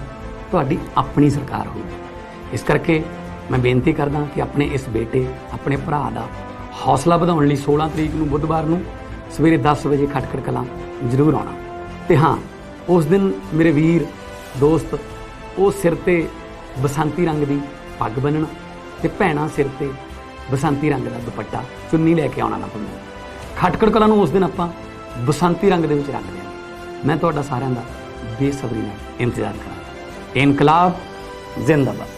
ਤੁਹਾਡੀ ਆਪਣੀ ਸਰਕਾਰ ਹੋਊਗੀ। ਇਸ ਕਰਕੇ ਮੈਂ ਬੇਨਤੀ ਕਰਦਾ ਕਿ ਆਪਣੇ ਇਸ ਬੇਟੇ, ਆਪਣੇ ਭਰਾ ਦਾ ਹੌਸਲਾ ਵਧਾਉਣ ਲਈ 16 ਤਰੀਕ ਨੂੰ ਬੁੱਧਵਾਰ ਨੂੰ ਸਵੇਰੇ 10 ਵਜੇ ਖਟਕੜ ਕਲਾਂ ਜ਼ਰੂਰ ਆਉਣਾ। ਤੇ ਹਾਂ, ਉਸ ਦਿਨ ਮੇਰੇ ਵੀਰ ਦੋਸਤ ਉਹ ਸਿਰ ਤੇ ਬਸੰਤੀ ਰੰਗ ਦੀ ਪੱਗ ਬੰਨਣਾ ਤੇ ਭੈਣਾਂ ਸਿਰ ਤੇ ਬਸੰਤੀ ਰੰਗ ਦਾ ਦੁਪੱਟਾ ਚੁੰਨੀ ਲੈ ਕੇ ਆਉਣਾ ਨਾ ਭੁੱਲਣਾ। ਖਟਕੜ ਕਲਾਂ ਨੂੰ ਉਸ ਦਿਨ ਆਪਾਂ ਬਸੰਤੀ ਰੰਗ ਦੇ ਵਿੱਚ ਰੰਗ ਦਿਆਂਗੇ। ਮੈਂ ਤੁਹਾਡਾ ਸਾਰਿਆਂ ਦਾ ਬੇਸਬਰੀ ਨਾਲ ਇੰਤਜ਼ਾਰ ਕਰਾਂਗਾ। ਇਨਕਲਾਬ ਜ਼ਿੰਦਾਬਾਦ।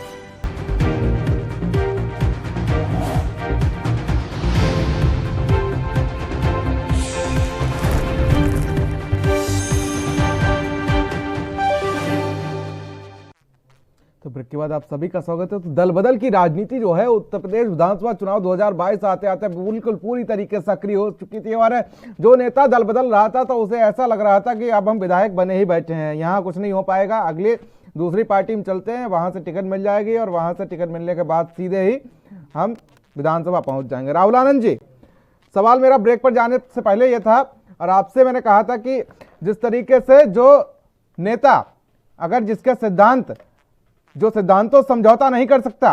तो ब्रेक के बाद आप सभी का स्वागत है। तो दल बदल की राजनीति जो है उत्तर प्रदेश विधानसभा चुनाव 2022 आते आते बिल्कुल पूरी तरीके से सक्रिय हो चुकी थी और जो नेता दल बदल रहा था तो उसे ऐसा लग रहा था कि अब हम विधायक बने ही बैठे हैं, यहाँ कुछ नहीं हो पाएगा, अगले दूसरी पार्टी में चलते हैं, वहां से टिकट मिल जाएगी और वहां से टिकट मिलने के बाद सीधे ही हम विधानसभा पहुंच जाएंगे। राहुल आनंद जी, सवाल मेरा ब्रेक पर जाने से पहले यह था और आपसे मैंने कहा था कि जिस तरीके से जो नेता अगर जिसके सिद्धांतों समझौता नहीं कर सकता,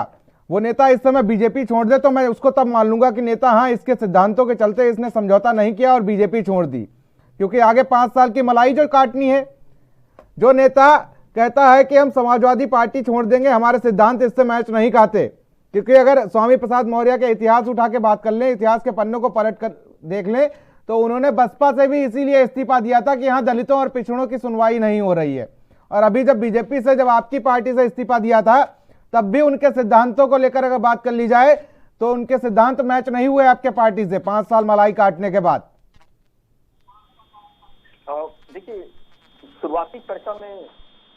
वो नेता इस समय बीजेपी छोड़ दे तो मैं उसको तब मान लूंगा कि नेता हाँ इसके सिद्धांतों के चलते इसने समझौता नहीं किया और बीजेपी छोड़ दी, क्योंकि आगे 5 साल की मलाई जो काटनी है। जो नेता कहता है कि हम समाजवादी पार्टी छोड़ देंगे, हमारे सिद्धांत इससे मैच नहीं खाते, क्योंकि अगर स्वामी प्रसाद मौर्य के इतिहास उठा के बात कर लें, इतिहास के पन्नों को पलट कर देख लें, तो उन्होंने बसपा से भी इसीलिए इस्तीफा दिया था कि यहाँ दलितों और पिछड़ों की सुनवाई नहीं हो रही है। और अभी जब बीजेपी से, जब आपकी पार्टी से इस्तीफा दिया था, तब भी उनके सिद्धांतों को लेकर अगर बात कर ली जाए तो उनके सिद्धांत मैच नहीं हुए आपके पार्टी से 5 साल मलाई काटने के बाद। देखिए, शुरुआती चर्चा में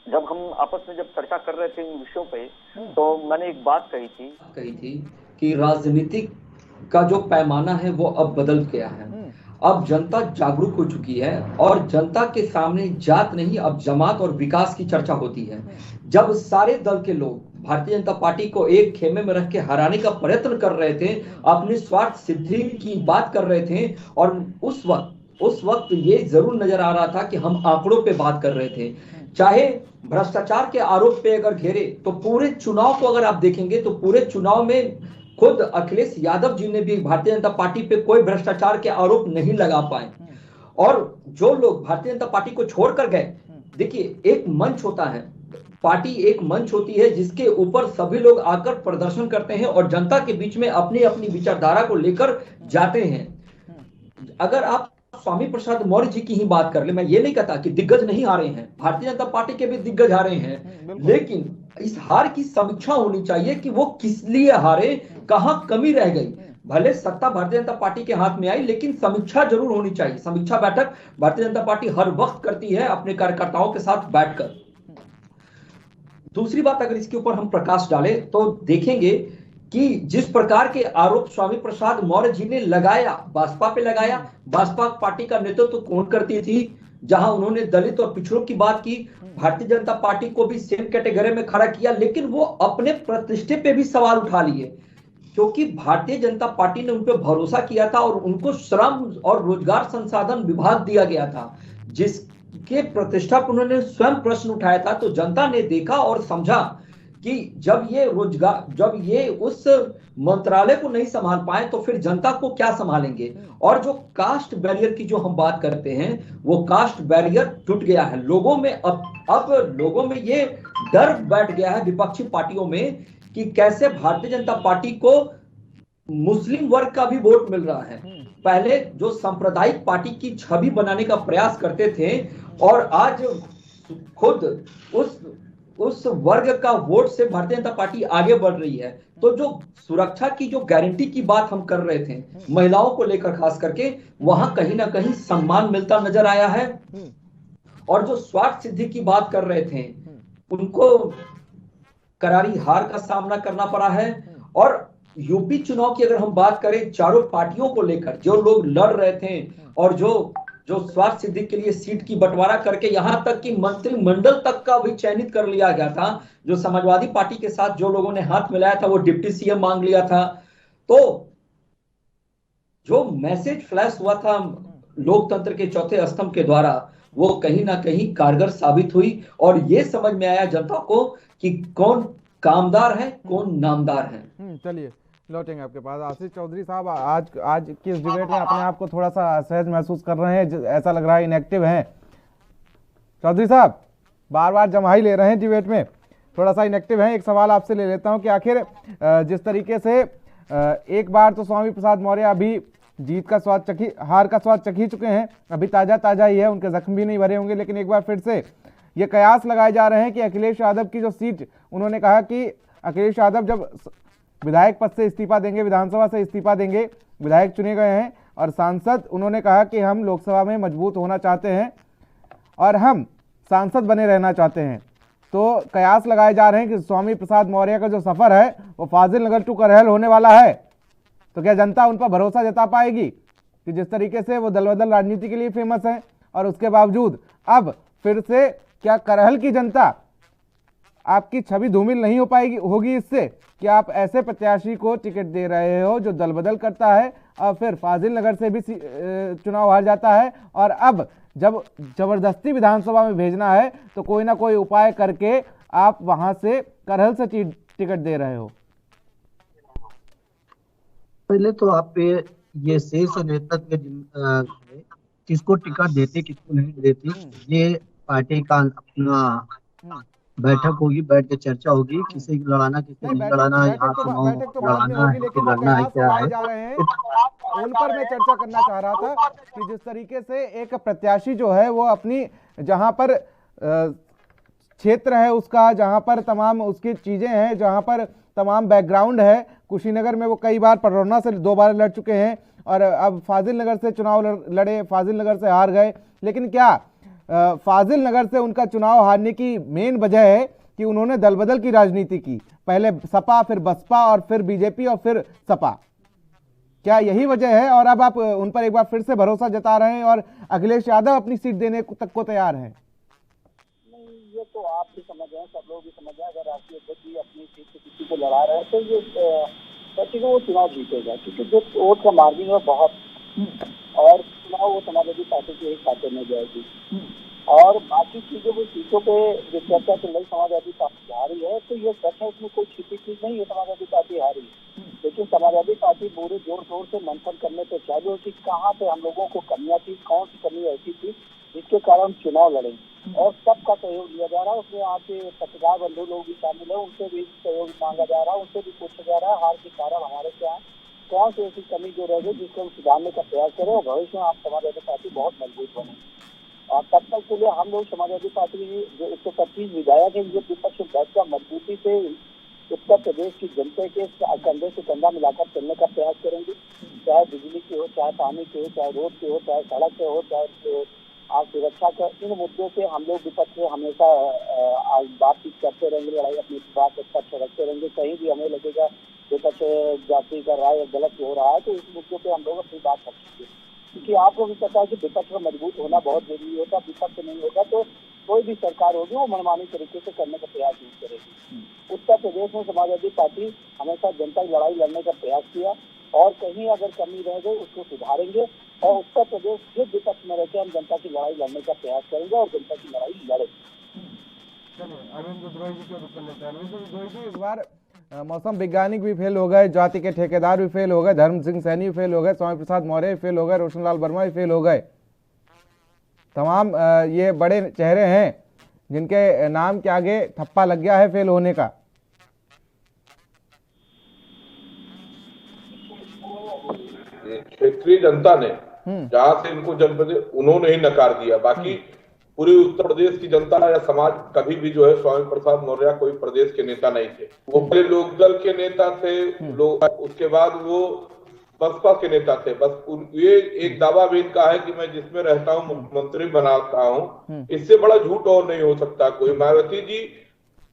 जब हम आपस में जब चर्चा कर रहे थे इन विषयों पे, तो मैंने एक बात कही थी कि राजनीतिक का जो पैमाना है वो अब बदल गया है। अब जनता जागरूक हो चुकी है और जनता के सामने जात नहीं, अब जमात और विकास की चर्चा होती है। जब सारे दल के लोग भारतीय जनता पार्टी को एक खेमे में रख के हराने का प्रयत्न कर रहे थे, अपने स्वार्थ सिद्धि की बात कर रहे थे, और उस वक्त ये जरूर नजर आ रहा था कि हम आंकड़ों पे बात कर रहे थे। चाहे भ्रष्टाचार के आरोप पे अगर घेरे तो पूरे चुनाव को अगर आप देखेंगे तो पूरे चुनाव में खुद अखिलेश यादव जी ने भी भारतीय जनता पार्टी पे कोई भ्रष्टाचार के आरोप नहीं लगा पाए। और जो लोग भारतीय जनता पार्टी को छोड़कर गए, देखिए एक मंच होता है, पार्टी एक मंच होती है जिसके ऊपर सभी लोग आकर प्रदर्शन करते हैं और जनता के बीच में अपनी अपनी विचारधारा को लेकर जाते हैं। अगर आप स्वामी प्रसाद मौर्य जी की ही बात कर ले, मैं ये नहीं कहता कि दिग्गज नहीं आ रहे हैं, भारतीय जनता पार्टी के भी दिग्गज आ रहे हैं, लेकिन इस हार की समीक्षा होनी चाहिए कि वो किस लिए हारे, कहां कमी रह गई। भले सत्ता भारतीय जनता पार्टी के हाथ में आई, लेकिन समीक्षा जरूर होनी चाहिए। समीक्षा बैठक भारतीय जनता पार्टी हर वक्त करती है अपने कार्यकर्ताओं के साथ बैठकर। दूसरी बात, अगर इसके ऊपर हम प्रकाश डालें तो देखेंगे कि जिस प्रकार के आरोप स्वामी प्रसाद मौर्य जी ने लगाया, भाजपा पे लगाया, भाजपा पार्टी का नेतृत्व कौन करती थी, जहां उन्होंने दलित और पिछड़ों की बात की, भारतीय जनता पार्टी को भी सेम कैटेगरी में खड़ा किया, लेकिन वो अपने प्रतिष्ठे पे भी सवाल उठा लिए, क्योंकि भारतीय जनता पार्टी ने उन पर भरोसा किया था और उनको श्रम और रोजगार संसाधन विभाग दिया गया था, के प्रतिष्ठा पर उन्होंने स्वयं प्रश्न उठाया था, तो जनता ने देखा और समझा कि जब ये उस मंत्रालय को नहीं संभाल पाए तो फिर जनता को क्या संभालेंगे। और जो कास्ट बैरियर की जो हम बात करते हैं, वो कास्ट बैरियर टूट गया है लोगों में। अब लोगों में ये डर बैठ गया है विपक्षी पार्टियों में कि कैसे भारतीय जनता पार्टी को मुस्लिम वर्ग का भी वोट मिल रहा है। पहले जो सांप्रदायिक पार्टी की छवि बनाने का प्रयास करते थे, और आज खुद उस वर्ग का वोट से भारतीय जनता पार्टी आगे बढ़ रही है। तो जो सुरक्षा की जो गारंटी की बात हम कर रहे थे महिलाओं को लेकर खास करके, वहां कहीं ना कहीं सम्मान मिलता नजर आया है। और जो स्वार्थ सिद्धि की बात कर रहे थे, उनको करारी हार का सामना करना पड़ा है। और यूपी चुनाव की अगर हम बात करें, चारों पार्टियों को लेकर जो लोग लड़ रहे थे, और जो स्वार्थ सिद्धि के लिए सीट की बंटवारा करके यहां तक कि मंत्रिमंडल तक का भी चयनित कर लिया गया था। जो समाजवादी पार्टी के साथ जो लोगों ने हाथ मिलाया था, वो डिप्टी सीएम मांग लिया था। तो जो मैसेज फ्लैश हुआ था लोकतंत्र के चौथे स्तंभ के द्वारा, वो कहीं ना कहीं कारगर साबित हुई। और ये समझ में आया जनता को कि कौन कामदार है, कौन नामदार है। चलिए लौटेंगे आपके पास। आशीष चौधरी साहब, आज की इस डिबेट में अपने आप को थोड़ा सा असहज महसूस कर रहे हैं, ऐसा लग रहा है इनएक्टिव हैं। चौधरी साहब बार बार जमाई ले रहे हैं डिबेट में, थोड़ा सा इनएक्टिव हैं। एक सवाल आपसे ले लेता हूं कि आखिर जिस तरीके से एक बार तो स्वामी प्रसाद मौर्य अभी हार का स्वाद चखी चुके हैं, अभी ताजा ही है, उनके जख्म भी नहीं भरे होंगे, लेकिन एक बार फिर से ये कयास लगाए जा रहे हैं कि अखिलेश यादव की जो सीट, उन्होंने कहा कि अखिलेश यादव जब विधायक पद से इस्तीफा देंगे, विधानसभा से इस्तीफा देंगे, विधायक चुने गए हैं और सांसद, उन्होंने कहा कि हम लोकसभा में मजबूत होना चाहते हैं और हम सांसद बने रहना चाहते हैं। तो कयास लगाए जा रहे हैं कि स्वामी प्रसाद मौर्य का जो सफर है वो फाजिल नगर टू करहल होने वाला है। तो क्या जनता उन पर भरोसा जता पाएगी कि जिस तरीके से वो दल बदल राजनीति के लिए फेमस है, और उसके बावजूद अब फिर से क्या करहल की जनता आपकी छवि धूमिल नहीं हो पाएगी होगी इससे कि आप ऐसे प्रत्याशी को टिकट दे रहे हो जो दल बदल करता है और फिर फाजिल नगर से भी चुनाव हार जाता है, और अब जब जबरदस्ती विधानसभा में भेजना है तो कोई ना कोई उपाय करके आप वहां से करहल से टिकट दे रहे हो। पहले तो आप ये शीर्ष नेतृत्व किसको टिकट देते किसको नहीं देते, ये पार्टी का अपना बैठक होगी, बैठ के चर्चा होगी, किसी को लड़ाना किसी को नहीं लड़ाना, यहाँ चुनाव लड़ाना है कि लड़ना है क्या है, उन पर मैं चर्चा करना चाह रहा था कि जिस तरीके से एक प्रत्याशी जो है वो अपनी जहां पर क्षेत्र है उसका, जहां पर तमाम उसकी चीजें हैं, जहां पर तमाम बैकग्राउंड है, कुशीनगर में वो कई बार पडरौना से 2 बार लड़ चुके हैं और अब फाजिल नगर से चुनाव लड़े, फाजिल नगर से हार गए। लेकिन क्या फाजिल नगर से उनका चुनाव हारने की मेन वजह है कि उन्होंने दल बदल की राजनीति की, पहले सपा फिर बसपा और फिर बीजेपी और फिर सपा, क्या यही वजह है? और अब आप उन पर एक बार फिर से भरोसा जता रहे हैं और अखिलेश यादव अपनी सीट देने तक को तैयार हैं? नहीं, ये तो आप भी समझ रहे हैं, सब लोग भी समझ रहे हैं, अगर राष्ट्रीय अध्यक्ष भी अपनी सीट से किसी को लड़ा रहे हैं तो ये पार्टी को वो चुनाव जीतेगा, क्योंकि जो वोट का मार्जिन है बहुत, और चुनाव वो समाजवादी पार्टी के एक खाते में जाएगी। और बाकी चीजों को सीटों पे जो चर्चा चल रही समाजवादी पार्टी हारी है, तो ये सच है, इसमें कोई छिपी चीज नहीं है, समाजवादी पार्टी हारी है। लेकिन समाजवादी पार्टी पूरे जोर शोर से मंथन करने पे चालू कि कहाँ पे हम लोगों को कमियां थी, कौन सी कमी ऐसी थी जिसके कारण चुनाव लड़े, और सबका सहयोग लिया जा रहा है। उसमें आपके पत्रकार बंधु लोग भी शामिल है, उनसे भी सहयोग मांगा जा रहा है, उनसे भी पूछा जा रहा है हार के कारण हमारे क्या है, कौन सी ऐसी कमी जो रह गई जिसको हम सुधारने का प्रयास करें और भविष्य में आप समाजवादी पार्टी बहुत मजबूत बने। और तब तक के लिए हम लोग समाजवादी पार्टी जो 125 विधायक है, ये विपक्ष बैठकर मजबूती से उत्तर प्रदेश की जनता के कंधे से कंधा मिलाकर चलने का प्रयास करेंगे, चाहे बिजली की हो, चाहे पानी की हो, चाहे रोड की हो, चाहे सड़क के हो, चाहे आज सुरक्षा का, इन मुद्दों पे हम लोग विपक्ष से हमेशा आज बातचीत करते रहेंगे, लड़ाई अपनी बात पक्ष रखते रहेंगे। कहीं भी हमें लगेगा विपक्ष जाति का राय गलत हो रहा है तो इस मुद्दों पे हम लोग अपनी बात रखेंगे, क्योंकि आपको भी पता है कि विपक्ष में मजबूत होना बहुत जरूरी होता है। विपक्ष नहीं होगा तो कोई भी सरकार होगी वो मनमानी तरीके से करने का प्रयास नहीं करेगी। उत्तर प्रदेश में समाजवादी पार्टी हमेशा जनता की लड़ाई लड़ने का प्रयास किया, और कहीं अगर कमी रह गई उसको सुधारेंगे, और उत्तर प्रदेश जिस विपक्ष में रहकर हम जनता की लड़ाई लड़ने का प्रयास करेंगे और जनता की लड़ाई लड़ेंगे। अरविंद विद्रोही जी को रुक कर लेते हैं। अरविंद विद्रोही जी, इस बार मौसम वैज्ञानिक भी फेल हो गए, जाति के ठेकेदार भी फेल हो गए, धर्म सिंह सैनी भी फेल हो गए, स्वामी प्रसाद मौर्य भी फेल हो गए, रोशनलाल वर्मा भी फेल हो गए। तमाम ये बड़े चेहरे हैं जिनके नाम के आगे ठप्पा लग गया है फेल होने का। क्षेत्रीय जनता ने जहां से इनको जनप्रति उन्होंने ही नकार दिया, बाकी पूरी उत्तर प्रदेश की जनता या समाज कभी भी जो है स्वामी प्रसाद मौर्य कोई प्रदेश के नेता नहीं थे। वो पहले लोकदल के नेता थे, उसके बाद वो बसपा के नेता थे। बस ये एक दावा भी इनका है कि मैं जिसमें रहता हूँ मुख्यमंत्री बनाता हूँ, इससे बड़ा झूठ और नहीं हो सकता कोई। मायावती जी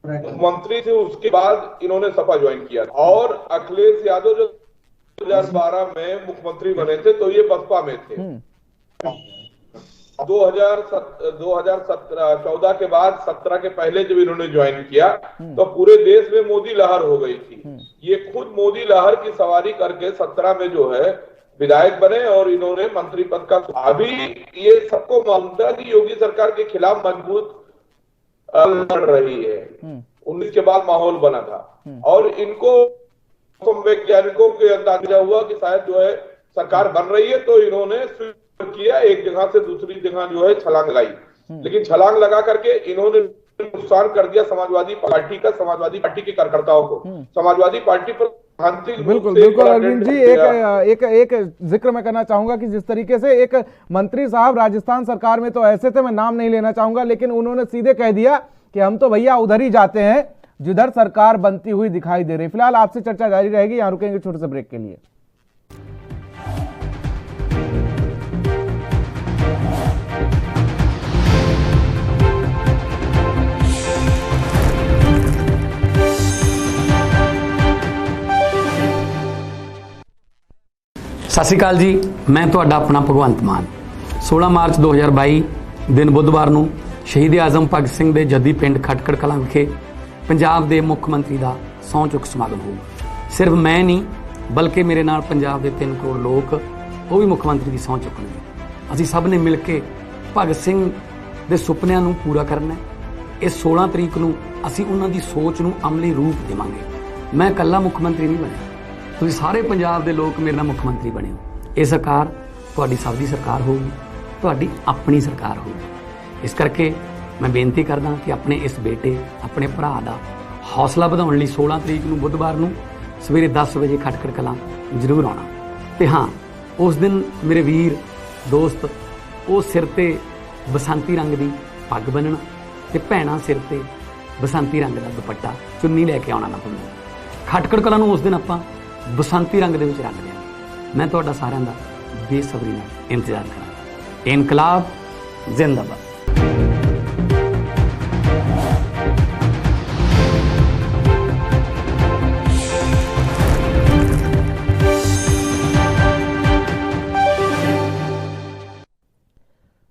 मुख्यमंत्री थे, उसके बाद इन्होंने सपा ज्वाइन किया और अखिलेश यादव जो 2012 में मुख्यमंत्री बने थे तो ये बसपा में थे। 2014 के बाद 17 के पहले जब इन्होंने ज्वाइन किया तो पूरे देश में मोदी लहर हो गई थी। ये खुद मोदी लहर की सवारी करके 17 में जो है विधायक बने और इन्होंने मंत्री पद का। अभी ये सबको मालूम था कि योगी सरकार के खिलाफ मजबूत लड़ रही है। 19 के बाद माहौल बना था और इनको वैज्ञानिकों के अंदाजा हुआ कि शायद जो है सरकार बन रही है, तो इन्होंने किया एक जगह से दूसरी जगह जो है छलांग लगाई। लेकिन छलांग लगा करके इन्होंने नुकसान कर दिया समाजवादी पार्टी का, समाजवादी पार्टी के कार्यकर्ताओं को। समाजवादी पार्टी पर बिल्कुल बिल्कुल अरविंद जी, एक जिक्र मैं करना चाहूंगा कि जिस तरीके से एक मंत्री साहब राजस्थान सरकार में तो ऐसे थे, मैं नाम नहीं लेना चाहूंगा, लेकिन उन्होंने सीधे कह दिया कि हम तो भैया उधर ही जाते हैं जिधर सरकार बनती हुई दिखाई दे रही। फिलहाल आपसे चर्चा जारी रहेगी, यहां रुकेंगे छोटे से ब्रेक के लिए। सत श्री अकाल जी, मैं ਤੁਹਾਡਾ ਆਪਣਾ ਭਗਵੰਤ ਮਾਨ। 16 ਮਾਰਚ 2022 ਦਿਨ ਬੁੱਧਵਾਰ ਨੂੰ ਸ਼ਹੀਦ ਆਜ਼ਮ ਭਗਤ ਸਿੰਘ ਦੇ ਜੱਦੀ ਪਿੰਡ ਖਟਕੜ ਕਲਾਂ ਵਿਖੇ ਪੰਜਾਬ ਦੇ ਮੁੱਖ ਮੰਤਰੀ ਦਾ ਸਹੁੰ ਚੁੱਕ ਸਮਾਗਮ ਹੋਊਗਾ। ਸਿਰਫ ਮੈਂ ਨਹੀਂ ਬਲਕਿ ਮੇਰੇ ਨਾਲ ਪੰਜਾਬ ਦੇ 3 ਕਰੋੜ ਲੋਕ ਉਹ ਵੀ ਮੁੱਖ ਮੰਤਰੀ ਦੀ ਸਹੁੰ ਚੁੱਕਣਗੇ। ਅਸੀਂ ਸਭ ਨੇ ਮਿਲ ਕੇ ਭਗਤ ਸਿੰਘ ਦੇ ਸੁਪਨਿਆਂ ਨੂੰ ਪੂਰਾ ਕਰਨਾ ਹੈ। ਇਸ 16 ਤਰੀਕ ਨੂੰ ਅਸੀਂ ਉਹਨਾਂ ਦੀ ਸੋਚ ਨੂੰ ਅਮਲੀ ਰੂਪ ਦੇਵਾਂਗੇ। ਮੈਂ ਇਕੱਲਾ ਮੁੱਖ ਮੰਤਰੀ ਨਹੀਂ ਬਣਿਆ, ਤੁਸੀਂ ਸਾਰੇ ਪੰਜਾਬ ਦੇ ਲੋਕ ਮੇਰੇ ਨਾਲ ਮੁੱਖ ਮੰਤਰੀ ਬਣੇ ਹੋ। ਇਹ ਸਰਕਾਰ ਤੁਹਾਡੀ ਸਭ ਦੀ ਸਰਕਾਰ ਹੋਊਗੀ, ਤੁਹਾਡੀ ਆਪਣੀ ਸਰਕਾਰ ਹੋਊਗੀ। ਇਸ ਕਰਕੇ ਮੈਂ ਬੇਨਤੀ ਕਰਦਾ ਕਿ ਆਪਣੇ ਇਸ ਬੇਟੇ ਆਪਣੇ ਭਰਾ ਦਾ ਹੌਸਲਾ ਵਧਾਉਣ ਲਈ 16 ਤਰੀਕ ਨੂੰ ਬੁੱਧਵਾਰ ਨੂੰ ਸਵੇਰੇ 10 ਵਜੇ ਖਟਕੜ ਕਲਾਂ ਜ਼ਰੂਰ ਆਉਣਾ। ਤੇ ਹਾਂ, ਉਸ ਦਿਨ ਮੇਰੇ ਵੀਰ ਦੋਸਤ ਉਹ ਸਿਰ ਤੇ ਬਸੰਤੀ ਰੰਗ ਦੀ ਪੱਗ ਬੰਨਣਾ ਤੇ ਭੈਣਾਂ ਸਿਰ ਤੇ ਬਸੰਤੀ ਰੰਗ ਦਾ ਦੁਪੱਟਾ ਚੁੰਨੀ ਲੈ ਕੇ ਆਉਣਾ ਨਾ ਭੁੱਲਣਾ। ਖਟਕੜ ਕਲਾਂ ਨੂੰ ਉਸ ਦਿਨ ਆਪਾਂ ਬਸੰਤੀ ਰੰਗ ਦੇ ਵਿੱਚ ਰੰਗ ਦਿਆਂਗੇ। ਮੈਂ ਤੁਹਾਡਾ ਸਾਰਿਆਂ ਦਾ ਬੇਸਬਰੀ ਨਾਲ ਇੰਤਜ਼ਾਰ ਕਰਾਂਗਾ। ਇਨਕਲਾਬ ਜ਼ਿੰਦਾਬਾਦ।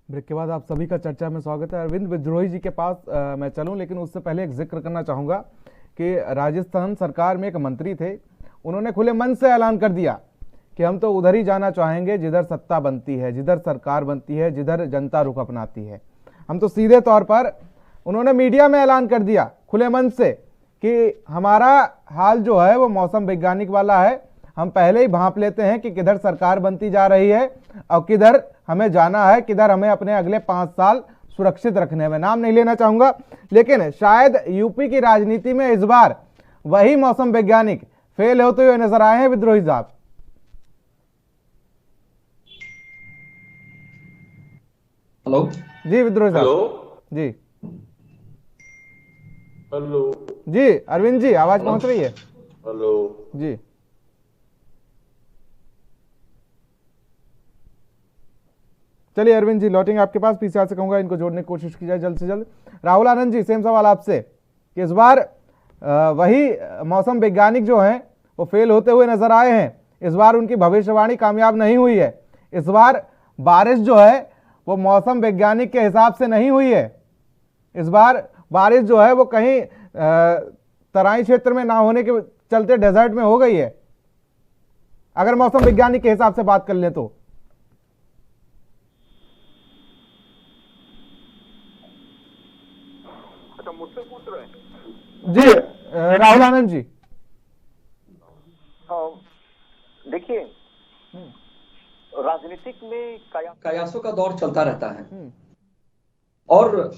ब्रेक के बाद आप सभी का चर्चा में स्वागत है। अरविंद विद्रोही जी के पास मैं चलूं, लेकिन उससे पहले एक जिक्र करना चाहूंगा कि राजस्थान सरकार में एक मंत्री थे, उन्होंने खुले मन से ऐलान कर दिया कि हम तो उधर ही जाना चाहेंगे जिधर सत्ता बनती है, जिधर सरकार बनती है, जिधर जनता रुख अपनाती है। हम तो सीधे तौर पर उन्होंने मीडिया में ऐलान कर दिया खुले मन से कि हमारा हाल जो है वो मौसम वैज्ञानिक वाला है। हम पहले ही भांप लेते हैं कि किधर सरकार बनती जा रही है और किधर हमें जाना है, किधर हमें अपने अगले 5 साल सुरक्षित रखने में। नाम नहीं लेना चाहूंगा, लेकिन शायद यूपी की राजनीति में इस बार वही मौसम वैज्ञानिक फेल होते हुए नजर आए हैं। विद्रोही साहब हेलो जी, विद्रोही साहब जी, हेलो जी अरविंद जी, आवाज पहुंच रही है? हेलो जी, चलिए अरविंद जी लौटेंगे आपके पास। पीसीआर से कहूंगा इनको जोड़ने की कोशिश की जाए जल्द से जल्द। राहुल आनंद जी, सेम सवाल आपसे कि इस बार वही मौसम वैज्ञानिक जो हैं वो फेल होते हुए नजर आए हैं। इस बार उनकी भविष्यवाणी कामयाब नहीं हुई है। इस बार बारिश जो है वो मौसम वैज्ञानिक के हिसाब से नहीं हुई है। इस बार बारिश जो है वो कहीं तराई क्षेत्र में ना होने के चलते डेजर्ट में हो गई है, अगर मौसम वैज्ञानिक के हिसाब से बात कर लें तो। मुझसे पूछ रहे हैं? जी राहुल आनंद जी, देखिए, राजनीतिक में कयासों का दौर चलता रहता है और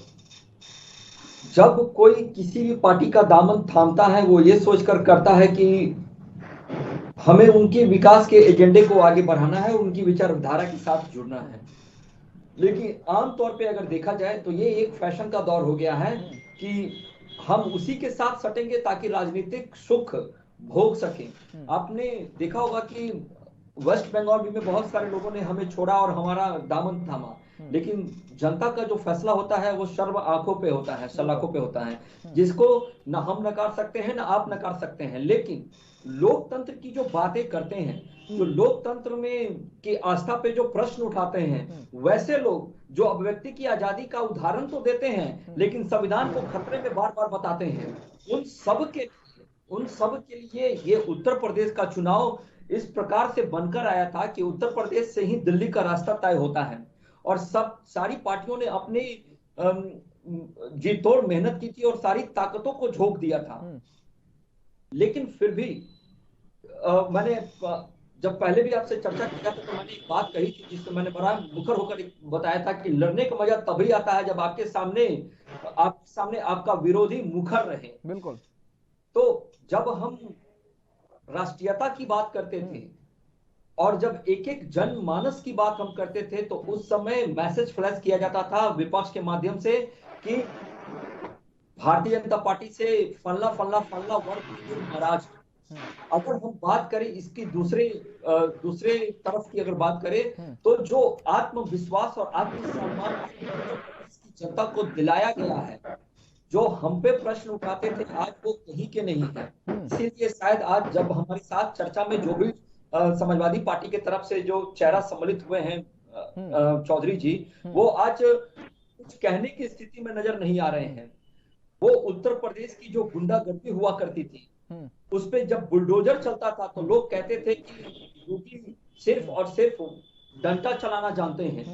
जब कोई किसी भी पार्टी का दामन थामता है वो ये सोचकर करता है कि हमें उनके विकास के एजेंडे को आगे बढ़ाना है, उनकी विचारधारा के साथ जुड़ना है। लेकिन आमतौर पे अगर देखा जाए तो ये एक फैशन का दौर हो गया है कि हम उसी के साथ सटेंगे ताकि राजनीतिक सुख भोग सकें। आपने देखा होगा कि वेस्ट बंगाल में बहुत सारे लोगों ने हमें छोड़ा और हमारा दामन थामा, लेकिन जनता का जो फैसला होता है वो सर्व आंखों पे होता है, सलाखों पे होता है, जिसको ना हम नकार सकते हैं ना आप नकार सकते हैं। लेकिन लोकतंत्र की जो बातें करते हैं, जो लोकतंत्र में की आस्था पे जो प्रश्न उठाते हैं, वैसे लोग जो अभिव्यक्ति की आजादी का उदाहरण तो देते हैं लेकिन संविधान को खतरे में बार बार बताते हैं, उन सब के लिए ये उत्तर प्रदेश का चुनाव इस प्रकार से बनकर आया था कि उत्तर प्रदेश से ही दिल्ली का रास्ता तय होता है और सारी पार्टियों ने अपनी जी तोड़ मेहनत की थी और सारी ताकतों को झोंक दिया था। लेकिन फिर भी मैंने जब पहले भी आपसे चर्चा किया था तो मैंने एक बात कही थी जिससे मैंने बड़ा मुखर होकर बताया था कि लड़ने का मजा तभी आता है जब आपके सामने आपका विरोधी मुखर रहे। बिल्कुल। तो जब हम राष्ट्रीयता की बात करते थे और जब एक एक जनमानस की बात हम करते थे तो उस समय मैसेज फ्लैश किया जाता था विपक्ष के माध्यम से कि भारतीय जनता पार्टी से फल्ला फल्ला फल्ला वर्ग नाराज। अगर हम बात करें इसकी दूसरे तरफ की अगर बात करें तो जो आत्मविश्वास और आत्मसम्मान की जनता को दिलाया गया है, जो हम पे प्रश्न उठाते थे आज वो कहीं के नहीं है। इसीलिए शायद आज जब हमारे साथ चर्चा में जो भी समाजवादी पार्टी की तरफ से जो चेहरा सम्मिलित हुए हैं चौधरी जी, वो आज कुछ कहने की स्थिति में नजर नहीं आ रहे हैं। वो उत्तर प्रदेश की जो गुंडागर्दी हुआ करती थी उस पे जब बुलडोजर चलता था तो लोग कहते थे कि यूपी सिर्फ और सिर्फ डंडा चलाना जानते हैं।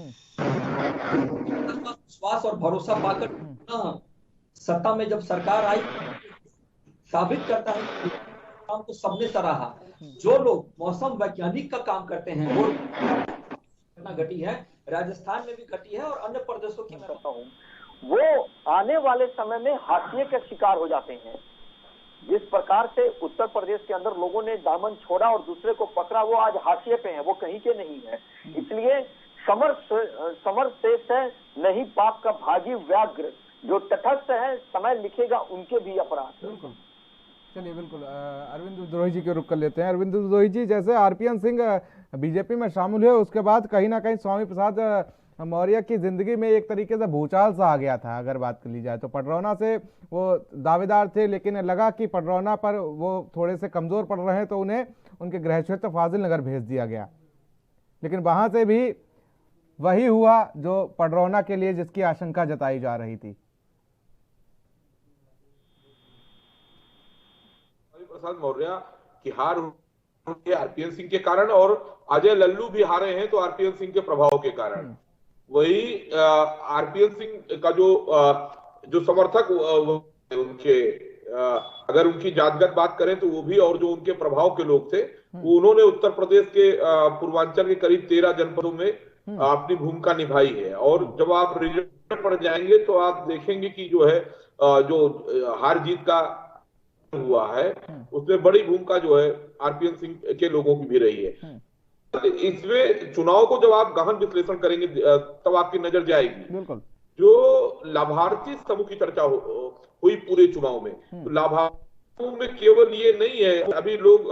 विश्वास और भरोसा पाकर सत्ता में जब सरकार आई साबित करता है कि काम को सबने सराहा। जो लोग मौसम वैज्ञानिक का काम करते हैं वो घटना घटी है, राजस्थान में भी घटी है और अन्य प्रदेशों की मैं करता हूँ, वो आने वाले समय में हाशिए के शिकार हो जाते हैं। जिस प्रकार से उत्तर प्रदेश के अंदर लोगों ने दामन छोड़ा और दूसरे को पकड़ा, वो आज हाशिए पे है, वो कहीं के नहीं है। इसलिए समर शेष है नहीं पाप का भागी व्याघ्र, जो तटस्थ है समय लिखेगा उनके भी अपराध। बिल्कुल। चलिए बिल्कुल अरविंद विद्रोही जी के रुख कर लेते हैं। अरविंद विद्रोही जी, जैसे आरपीएन सिंह बीजेपी में शामिल हुए उसके बाद कहीं ना कहीं स्वामी प्रसाद मौर्य की जिंदगी में एक तरीके से भूचाल सा आ गया था। अगर बात कर ली जाए तो पडरौना से वो दावेदार थे, लेकिन लगा कि पडरौना पर वो थोड़े से कमजोर पड़ रहे हैं तो उन्हें उनके गृह क्षेत्र फाजिल नगर भेज दिया गया। लेकिन वहां से भी वही हुआ जो पडरौना के लिए जिसकी आशंका जताई जा रही थी। प्रसाद मौर्य की हार आरपीएन सिंह के कारण और अजय लल्लू भी हारे हैं तो आरपीएन सिंह के प्रभाव के कारण। वही आरपीएन सिंह का जो समर्थक उनके अगर उनकी जातगत बात करें तो वो भी और जो उनके प्रभाव के लोग थे उन्होंने उत्तर प्रदेश के पूर्वांचल के करीब 13 जनपदों में अपनी भूमिका निभाई है। और जब आप रिजल्ट पर जाएंगे तो आप देखेंगे कि जो है जो हार जीत का हुआ है उसमें बड़ी भूमिका जो है आरपीएन सिंह के लोगों की भी रही है। इसमें चुनाव को जब आप गहन विश्लेषण करेंगे तब आपकी नजर जाएगी जो लाभार्थी समूह की चर्चा हुई पूरे चुनाव में। तो लाभार्थियों में केवल ये नहीं है, अभी लोग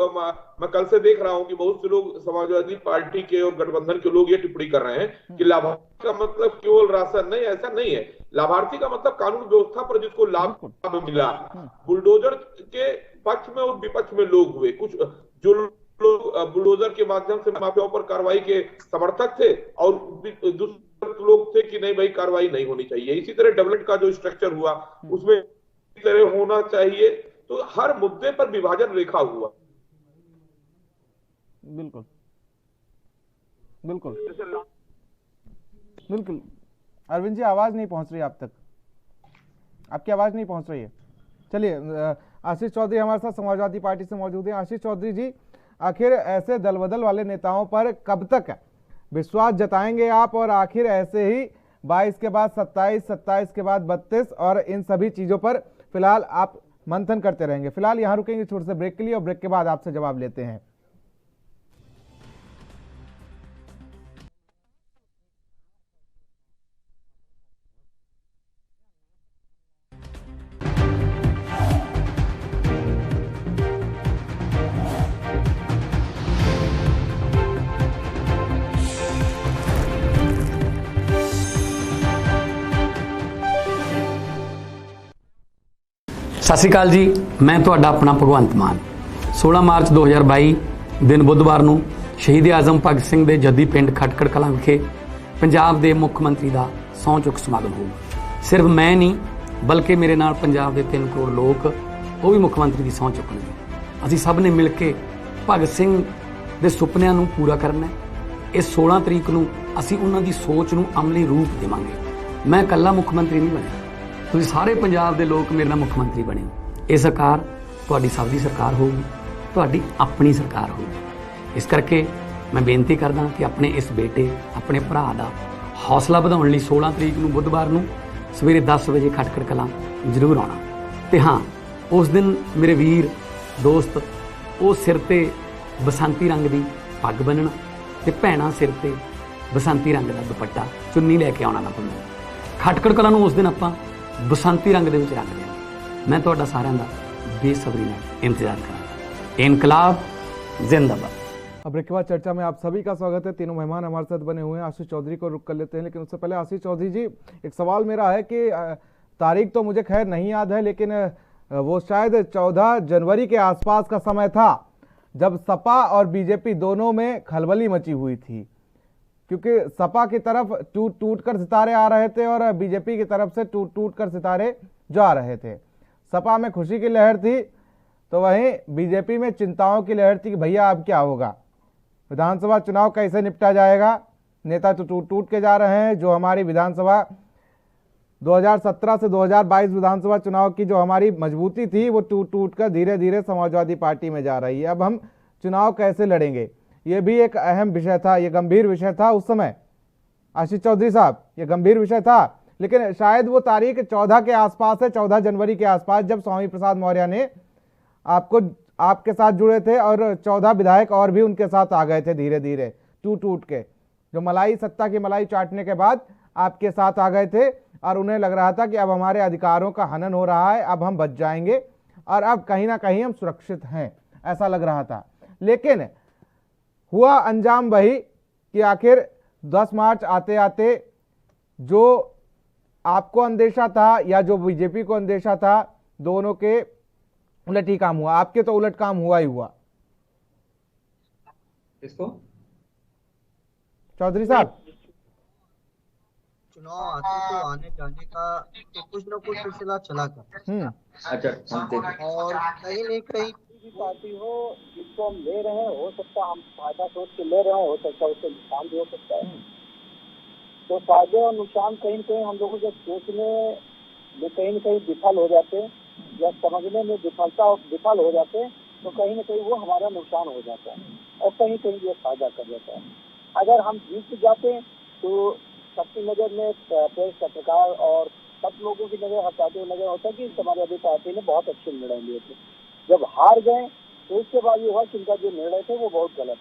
मैं कल से देख रहा हूं कि बहुत से लोग समाजवादी पार्टी के और गठबंधन के लोग ये टिप्पणी कर रहे हैं कि लाभार्थी का मतलब केवल राशन नहीं, ऐसा नहीं है। लाभार्थी का मतलब कानून व्यवस्था पर जिसको लाभ मिला। बुलडोजर के पक्ष में और विपक्ष में लोग हुए, कुछ जो लोग बुलडोजर के माध्यम से माफियाओं पर कार्रवाई के समर्थक थे और दूसरे लोग थे कि नहीं भाई कार्रवाई नहीं होनी चाहिए। इसी तरह डेवलपमेंट का जो स्ट्रक्चर हुआ उसमें इस तरह होना चाहिए। तो हर मुद्दे पर विभाजन रेखा हुआ। बिल्कुल बिल्कुल बिल्कुल। अरविंद जी आवाज नहीं पहुंच रही आप तक। आपकी आवाज़ नहीं पहुंच रही है। चलिए, आशीष चौधरी हमारे साथ समाजवादी पार्टी से मौजूद हैं। आशीष चौधरी जी, आखिर ऐसे दल बदल वाले नेताओं पर कब तक विश्वास जताएंगे आप, और आखिर ऐसे ही 22 के बाद 27, 27 के बाद 32 और इन सभी चीज़ों पर फिलहाल आप मंथन करते रहेंगे? फिलहाल यहाँ रुकेंगे छोटे से ब्रेक के लिए, और ब्रेक के बाद आपसे जवाब लेते हैं। ਸਤਿ ਸ਼੍ਰੀ ਅਕਾਲ ਜੀ, ਮੈਂ ਤੁਹਾਡਾ ਆਪਣਾ ਭਗਵੰਤ ਮਾਨ। 16 ਮਾਰਚ 2022 ਦਿਨ ਬੁੱਧਵਾਰ ਨੂੰ ਸ਼ਹੀਦ ਆਜ਼ਮ ਭਗਤ ਸਿੰਘ ਦੇ ਜੱਦੀ ਪਿੰਡ ਖਟਕੜ ਕਲਾਂ ਵਿਖੇ ਪੰਜਾਬ ਦੇ ਮੁੱਖ ਮੰਤਰੀ ਦਾ ਸਹੁੰ ਚੁੱਕ ਸਮਾਗਮ ਹੋਊਗਾ। ਸਿਰਫ ਮੈਂ ਨਹੀਂ ਬਲਕਿ ਮੇਰੇ ਨਾਲ ਪੰਜਾਬ ਦੇ 3 ਕਰੋੜ ਲੋਕ ਉਹ ਵੀ ਮੁੱਖ ਮੰਤਰੀ ਦੀ ਸਹੁੰ ਚੁੱਕਣਗੇ। ਅਸੀਂ ਸਭ ਨੇ ਮਿਲ ਕੇ ਭਗਤ ਸਿੰਘ ਦੇ ਸੁਪਨਿਆਂ ਨੂੰ ਪੂਰਾ ਕਰਨਾ ਹੈ। ਇਸ 16 ਤਰੀਕ ਨੂੰ ਅਸੀਂ ਉਹਨਾਂ ਦੀ ਸੋਚ ਨੂੰ ਅਮਲੀ ਰੂਪ ਦੇਵਾਂਗੇ। ਮੈਂ ਇਕੱਲਾ ਮੁੱਖ ਮੰਤਰੀ ਨਹੀਂ ਬਣਿਆ, ਤੁਸੀਂ ਸਾਰੇ ਪੰਜਾਬ ਦੇ ਲੋਕ ਮੇਰੇ ਨਾਲ ਮੁੱਖ ਮੰਤਰੀ ਬਣੇ ਹੋ। ਇਹ ਸਰਕਾਰ ਤੁਹਾਡੀ ਸਭ ਦੀ ਸਰਕਾਰ ਹੋਊਗੀ, ਤੁਹਾਡੀ ਆਪਣੀ ਸਰਕਾਰ ਹੋਊਗੀ। ਇਸ ਕਰਕੇ ਮੈਂ ਬੇਨਤੀ ਕਰਦਾ ਕਿ ਆਪਣੇ ਇਸ ਬੇਟੇ, ਆਪਣੇ ਭਰਾ ਦਾ ਹੌਸਲਾ ਵਧਾਉਣ ਲਈ 16 ਤਰੀਕ ਨੂੰ ਬੁੱਧਵਾਰ ਨੂੰ ਸਵੇਰੇ 10 ਵਜੇ ਖਟਕੜ ਕਲਾਂ ਜ਼ਰੂਰ ਆਉਣਾ। ਤੇ ਹਾਂ, ਉਸ ਦਿਨ ਮੇਰੇ ਵੀਰ ਦੋਸਤ ਉਹ ਸਿਰ ਤੇ ਬਸੰਤੀ ਰੰਗ ਦੀ ਪੱਗ ਬੰਨਣਾ ਤੇ ਭੈਣਾਂ ਸਿਰ ਤੇ ਬਸੰਤੀ ਰੰਗ ਦਾ ਦੁਪੱਟਾ ਚੁੰਨੀ ਲੈ ਕੇ ਆਉਣਾ ਨਾ ਭੁੱਲਣਾ। ਖਟਕੜ ਕਲਾਂ ਨੂੰ ਉਸ ਦਿਨ ਆਪਾਂ बसंती रंग रंग देना। मैं तुहाडा सारिਆਂ ਦਾ बेसब्री ਨਾਲ इंतजार करा। इनकलाब जिंदाबाद। अब ब्रेक के बाद चर्चा में आप सभी का स्वागत है। तीनों मेहमान हमारे साथ बने हुए हैं। आशीष चौधरी को रुक कर लेते हैं, लेकिन उससे पहले आशीष चौधरी जी, एक सवाल मेरा है कि तारीख तो मुझे खैर नहीं याद है, लेकिन वो शायद 14 जनवरी के आसपास का समय था जब सपा और बीजेपी दोनों में खलबली मची हुई थी, क्योंकि सपा की तरफ टूट टूट कर सितारे आ रहे थे और बीजेपी की तरफ से टूट टूट कर सितारे जा रहे थे। सपा में खुशी की लहर थी तो वहीं बीजेपी में चिंताओं की लहर थी कि भैया अब क्या होगा, विधानसभा चुनाव कैसे निपटा जाएगा। नेता तो टूट टूट के जा रहे हैं। जो हमारी विधानसभा 2017 से 2022 विधानसभा चुनाव की जो हमारी मजबूती थी वो टूट टूट कर धीरे धीरे समाजवादी पार्टी में जा रही है। अब हम चुनाव कैसे लड़ेंगे, ये भी एक अहम विषय था, ये गंभीर विषय था उस समय। आशीष चौधरी साहब, ये गंभीर विषय था, लेकिन शायद वो तारीख 14 के आसपास है, 14 जनवरी के आसपास, जब स्वामी प्रसाद मौर्य ने आपके साथ जुड़े थे और 14 विधायक और भी उनके साथ आ गए थे धीरे धीरे टूट टूट के। जो मलाई, सत्ता की मलाई चाटने के बाद आपके साथ आ गए थे और उन्हें लग रहा था कि अब हमारे अधिकारों का हनन हो रहा है, अब हम बच जाएंगे और अब कहीं ना कहीं हम सुरक्षित हैं, ऐसा लग रहा था। लेकिन हुआ अंजाम वही कि आखिर 10 मार्च आते आते जो आपको अंदेशा था या जो बीजेपी को अंदेशा था, दोनों के उलट ही काम हुआ। आपके तो उलट काम हुआ ही हुआ। किसको? चौधरी साहब, चुनाव आते तो आने जाने का तो कुछ न कुछ सिलसिला चला था। अच्छा, और कहीं नहीं कहीं भी पार्टी हो जिसको हम ले रहे हैं, हो सकता है हम फायदा सोच के ले रहे हैं, हो सकता है उससे नुकसान भी हो सकता है। तो फायदे और नुकसान कहीं न कहीं हम लोगों के सोचने में कहीं न कहीं विफल हो जाते हैं या समझने में विफल हो जाते हैं, तो कहीं न कहीं वो हमारा नुकसान हो जाता है और कहीं कहीं ये फायदा कर जाता है। अगर हम जीत जाते हैं तो सबकी नजर में प्रेस, पत्रकार और सब लोगों की नजर हटाते हुए नजर होता है कि समाजवादी पार्टी ने बहुत अच्छे निर्णय लिए थे। जब हार गए तो उसके बाद ये हुआ कि इनका जो निर्णय थे वो बहुत गलत।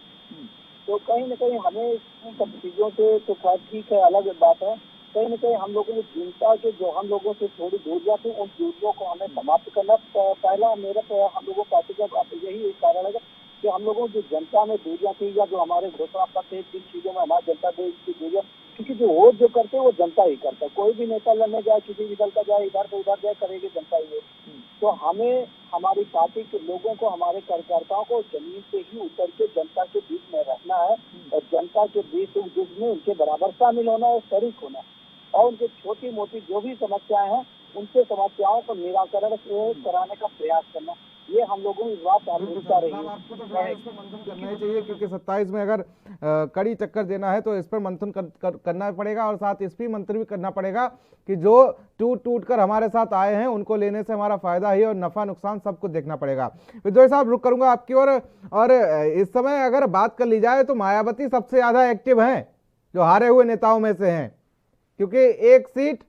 तो कहीं न कहीं हमें इन सब चीजों से तो ठीक है, अलग बात है, कहीं न कहीं हम लोगों की चिंता के जो हम लोगों से थोड़ी दूर जाते हैं, उन दूरियों को हमें समाप्त करना। पहला मेरा हम लोगों का यही कारण है कि हम लोगों की जनता में दूरियां थी या जो हमारे घोषणा पत्र थे, जिन चीजों में हमारी जनता देश की दूरियां, क्योंकि जो वोट जो करते हैं वो जनता ही करता है। कोई भी नेता लड़ने जाए, किसी भी दल का जाए, इधर से उधर जाए, करेगी जनता ही है। तो हमें हमारी पार्टी के लोगों को, हमारे कार्यकर्ताओं को जमीन से ही उतर के जनता के बीच में रहना है और जनता के बीच में उनके बराबर शामिल होना है, शरीक होना है और उनकी छोटी मोटी जो भी समस्याएं हैं उनसे समस्याओं को निराकरण कराने का प्रयास करना। ये हम लोगों की बात प्राथमिकता रही है। आपको तो इस पर मंथन करना ही चाहिए, क्योंकि 27 में अगर कड़ी चक्कर देना है तो इस पर मंथन करना पड़ेगा, और साथ इस पर मंथन भी करना पड़ेगा कि जो टूट कर हमारे साथ आए हैं उनको लेने से हमारा फायदा ही और नफा नुकसान सब कुछ देखना पड़ेगा। विद्रोही साहब, रुक करूंगा आपकी ओर। और इस समय अगर बात कर ली जाए तो मायावती सबसे ज्यादा एक्टिव हैं जो हारे हुए नेताओं में से हैं, क्योंकि एक सीट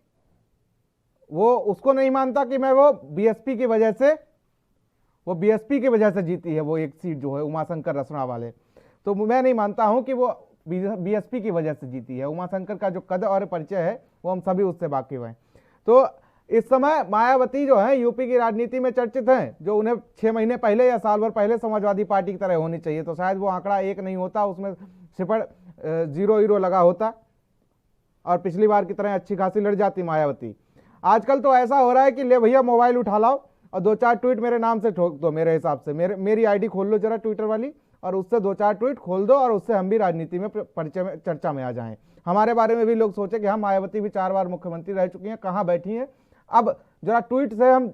वो उसको नहीं मानता कि मैं वो बीएसपी की वजह से जीती है, वो एक सीट जो है उमाशंकर रसोड़ा वाले, तो मैं नहीं मानता हूं कि वो बीएसपी की वजह से जीती है। उमाशंकर का जो कद और परिचय है वो हम सभी उससे वाकिफ हैं। तो इस समय मायावती जो है यूपी की राजनीति में चर्चित हैं, जो उन्हें 6 महीने पहले या साल भर पहले समाजवादी पार्टी की तरह होनी चाहिए, तो शायद वो आंकड़ा 1 नहीं होता, उसमें सिपड़ 0 लगा होता और पिछली बार की तरह अच्छी खासी लड़ जाती मायावती। आजकल तो ऐसा हो रहा है कि ले भैया मोबाइल उठा लाओ और 2-4 ट्वीट मेरे नाम से ठोक दो। मेरे हिसाब से मेरी आईडी खोल लो जरा ट्विटर वाली, और उससे 2-4 ट्वीट खोल दो, और उससे हम भी राजनीति में परिचय में चर्चा में आ जाएं। हमारे बारे में भी लोग सोचे कि हम मायावती भी 4 बार मुख्यमंत्री रह चुकी हैं, कहाँ बैठी हैं। अब जरा ट्वीट से हम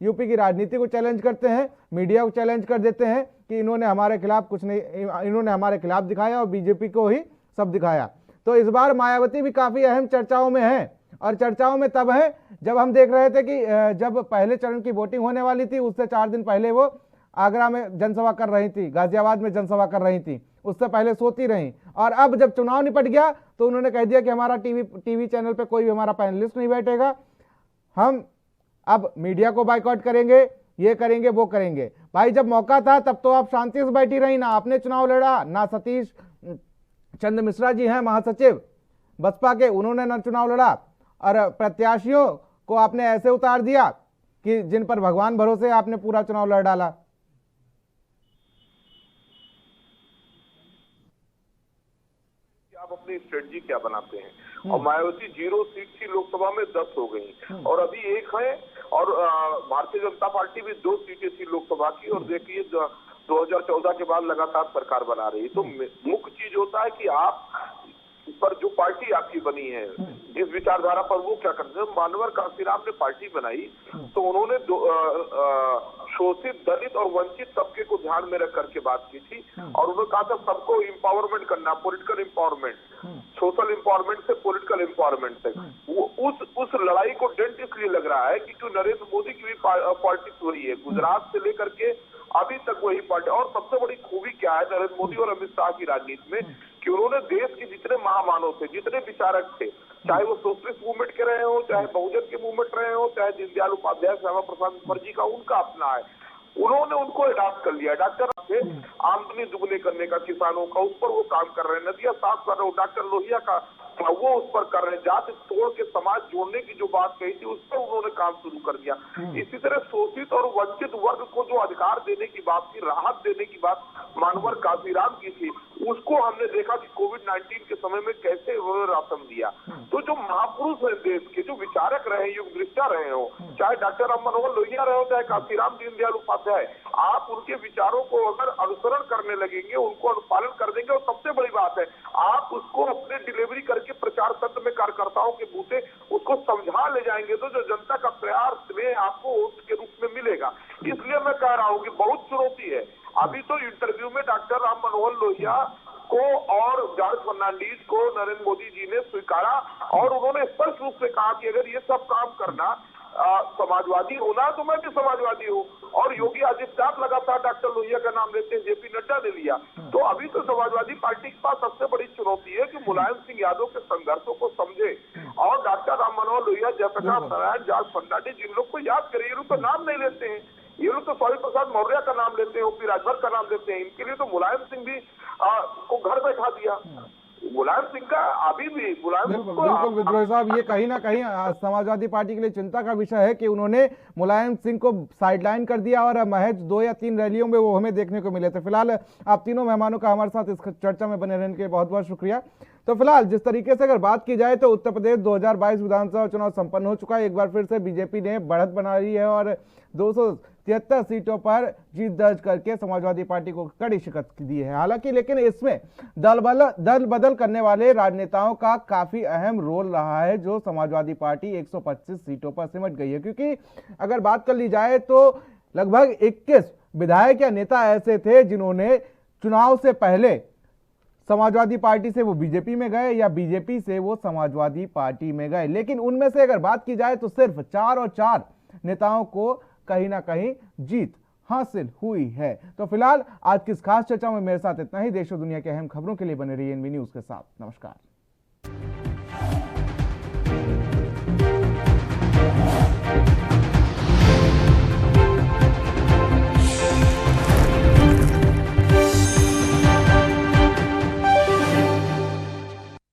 यूपी की राजनीति को चैलेंज करते हैं, मीडिया को चैलेंज कर देते हैं कि इन्होंने हमारे खिलाफ कुछ नहीं, इन्होंने हमारे खिलाफ दिखाया और बीजेपी को ही सब दिखाया। तो इस बार मायावती भी काफी अहम चर्चाओं में है, और चर्चाओं में तब है जब हम देख रहे थे कि जब पहले चरण की वोटिंग होने वाली थी उससे 4 दिन पहले वो आगरा में जनसभा कर रही थी, गाजियाबाद में जनसभा कर रही थी, उससे पहले सोती रही। और अब जब चुनाव निपट गया तो उन्होंने कह दिया कि हमारा टीवी चैनल पे कोई भी हमारा पैनलिस्ट नहीं बैठेगा, हम अब मीडिया को बाइकआउट करेंगे, ये करेंगे वो करेंगे। भाई जब मौका था तब तो आप शांति से बैठी रही, ना आपने चुनाव लड़ा, ना सतीश चंद्र मिश्रा जी हैं महासचिव बसपा के, उन्होंने ना चुनाव लड़ा, और प्रत्याशियों को आपने ऐसे उतार दिया कि जिन पर भगवान भरोसे आपने पूरा चुनाव लड़ डाला। आप अपनी स्ट्रेटजी क्या बनाते हैं? और मायावती 0 सीट थी लोकसभा में 10 हो गई और अभी 1 है, और भारतीय जनता पार्टी भी 2 सीटें थी लोकसभा की, और देखिए 2014 के बाद लगातार सरकार बना रही है। तो मुख्य चीज होता है कि आप पर जो पार्टी आपकी बनी है, जिस विचारधारा पर वो क्या करते हैं। मानवर कांसीराम ने पार्टी बनाई तो उन्होंने शोषित, दलित और वंचित तबके को ध्यान में रख करके बात की थी, और उन्होंने कहा था सबको इंपावरमेंट करना, पॉलिटिकल इंपावरमेंट, सोशल इंपावरमेंट से पॉलिटिकल इंपावरमेंट तक। उस लड़ाई को डेंट इसलिए लग रहा है कि नरेंद्र मोदी की भी पॉलिटिक्स वही है, गुजरात से लेकर के अभी तक वही पार्टी। और सबसे बड़ी खूबी क्या है नरेंद्र मोदी और अमित शाह की राजनीति में कि उन्होंने देश के जितने महामानव थे, जितने विचारक थे, चाहे वो सोशलिस्ट मूवमेंट के रहे हो, चाहे बहुजन के मूवमेंट रहे हो, चाहे दीनदयाल उपाध्याय, श्यामा प्रसाद मुखर्जी का उनका अपना है, उन्होंने उनको अडॉप्ट कर लिया। डॉक्टर से आमदनी दुगने करने का किसानों का, उस पर वो काम कर रहे हैं, नदियां साफ कर रहे हो, डॉक्टर लोहिया का वो उस पर कर रहे हैं, जाति तोड़ के समाज जोड़ने की जो बात कही थी उस पर उन्होंने काम शुरू कर दिया। इसी तरह शोषित और वंचित वर्ग को जो अधिकार देने की बात थी, राहत देने की बात मानवर कांसीराम की थी, उसको हमने देखा कि कोविड-19 के समय में कैसे उन्होंने राशन दिया। तो जो महापुरुष है देश के, जो विचारक रहे, युग दृष्टा रहे हो, चाहे डॉक्टर राम मनोहर लोहिया रहे हो, चाहे कांसीराम दीनदयाल उपाध्याय, आप उनके विचारों को अगर अनुसरण करने लगेंगे, उनको अनुपालन कर देंगे, और सबसे बड़ी बात है आप उसको अपने डिलीवरी करके प्रचार तंत्र में कार्यकर्ताओं के बूते उसको समझा ले जाएंगे, तो जो जनता का प्यार स्नेह आपको वोट के रूप में मिलेगा। इसलिए मैं कह रहा हूँ कि बहुत चुनौती है। अभी तो इंटरव्यू में डॉक्टर राम मनोहर लोहिया को और जॉर्ज फर्नांडीज को नरेंद्र मोदी जी ने स्वीकारा, और उन्होंने स्पष्ट रूप से कहा कि अगर ये सब काम करना समाजवादी होना तो मैं भी समाजवादी हूँ। और योगी आदित्यनाथ लगातार डॉक्टर लोहिया का नाम लेते हैं, जेपी नड्डा ने लिया। तो अभी तो समाजवादी पार्टी के पास सबसे बड़ी चुनौती है कि मुलायम सिंह यादव के संघर्षों को समझे, और डॉक्टर राम मनोहर लोहिया, जयप्रकाश नारायण, जॉर्ज फर्नांडीज, जिन लोग को याद करिए, ये लोग तो नाम नहीं लेते हैं, ये लोग तो स्वामी प्रसाद मौर्य का नाम लेते हैं, ओपी राजभर का नाम लेते हैं, इनके लिए तो मुलायम सिंह भी को घर बैठा दिया। मुलायम सिंह का अभी भी बिल्कुल विद्रोही साहब, ये कहीं ना कहीं समाजवादी पार्टी के लिए चिंता का विषय है कि उन्होंने मुलायम सिंह को साइडलाइन कर दिया, और महज 2 या 3 रैलियों में वो हमें देखने को मिले थे। फिलहाल आप तीनों मेहमानों का हमारे साथ इस चर्चा में बने रहने के लिए बहुत बहुत शुक्रिया। तो फिलहाल जिस तरीके से अगर बात की जाए तो उत्तर प्रदेश 2022 विधानसभा चुनाव संपन्न हो चुका है। एक बार फिर से बीजेपी ने बढ़त बना ली है और 273 सीटों पर जीत दर्ज करके समाजवादी पार्टी को कड़ी शिकस्त दी है। हालांकि लेकिन इसमें दल बदल करने वाले राजनेताओं का काफी अहम रोल रहा है, जो समाजवादी पार्टी 125 सीटों पर सिमट गई है। क्योंकि अगर बात कर ली जाए तो लगभग 21 विधायक या नेता ऐसे थे जिन्होंने चुनाव से पहले समाजवादी पार्टी से वो बीजेपी में गए या बीजेपी से वो समाजवादी पार्टी में गए, लेकिन उनमें से अगर बात की जाए तो सिर्फ 4 और 4 नेताओं को कहीं ना कहीं जीत हासिल हुई है। तो फिलहाल आज की इस खास चर्चा में मेरे साथ इतना ही। देश और दुनिया की अहम खबरों के लिए बने रहिए एनवी न्यूज के साथ। नमस्कार।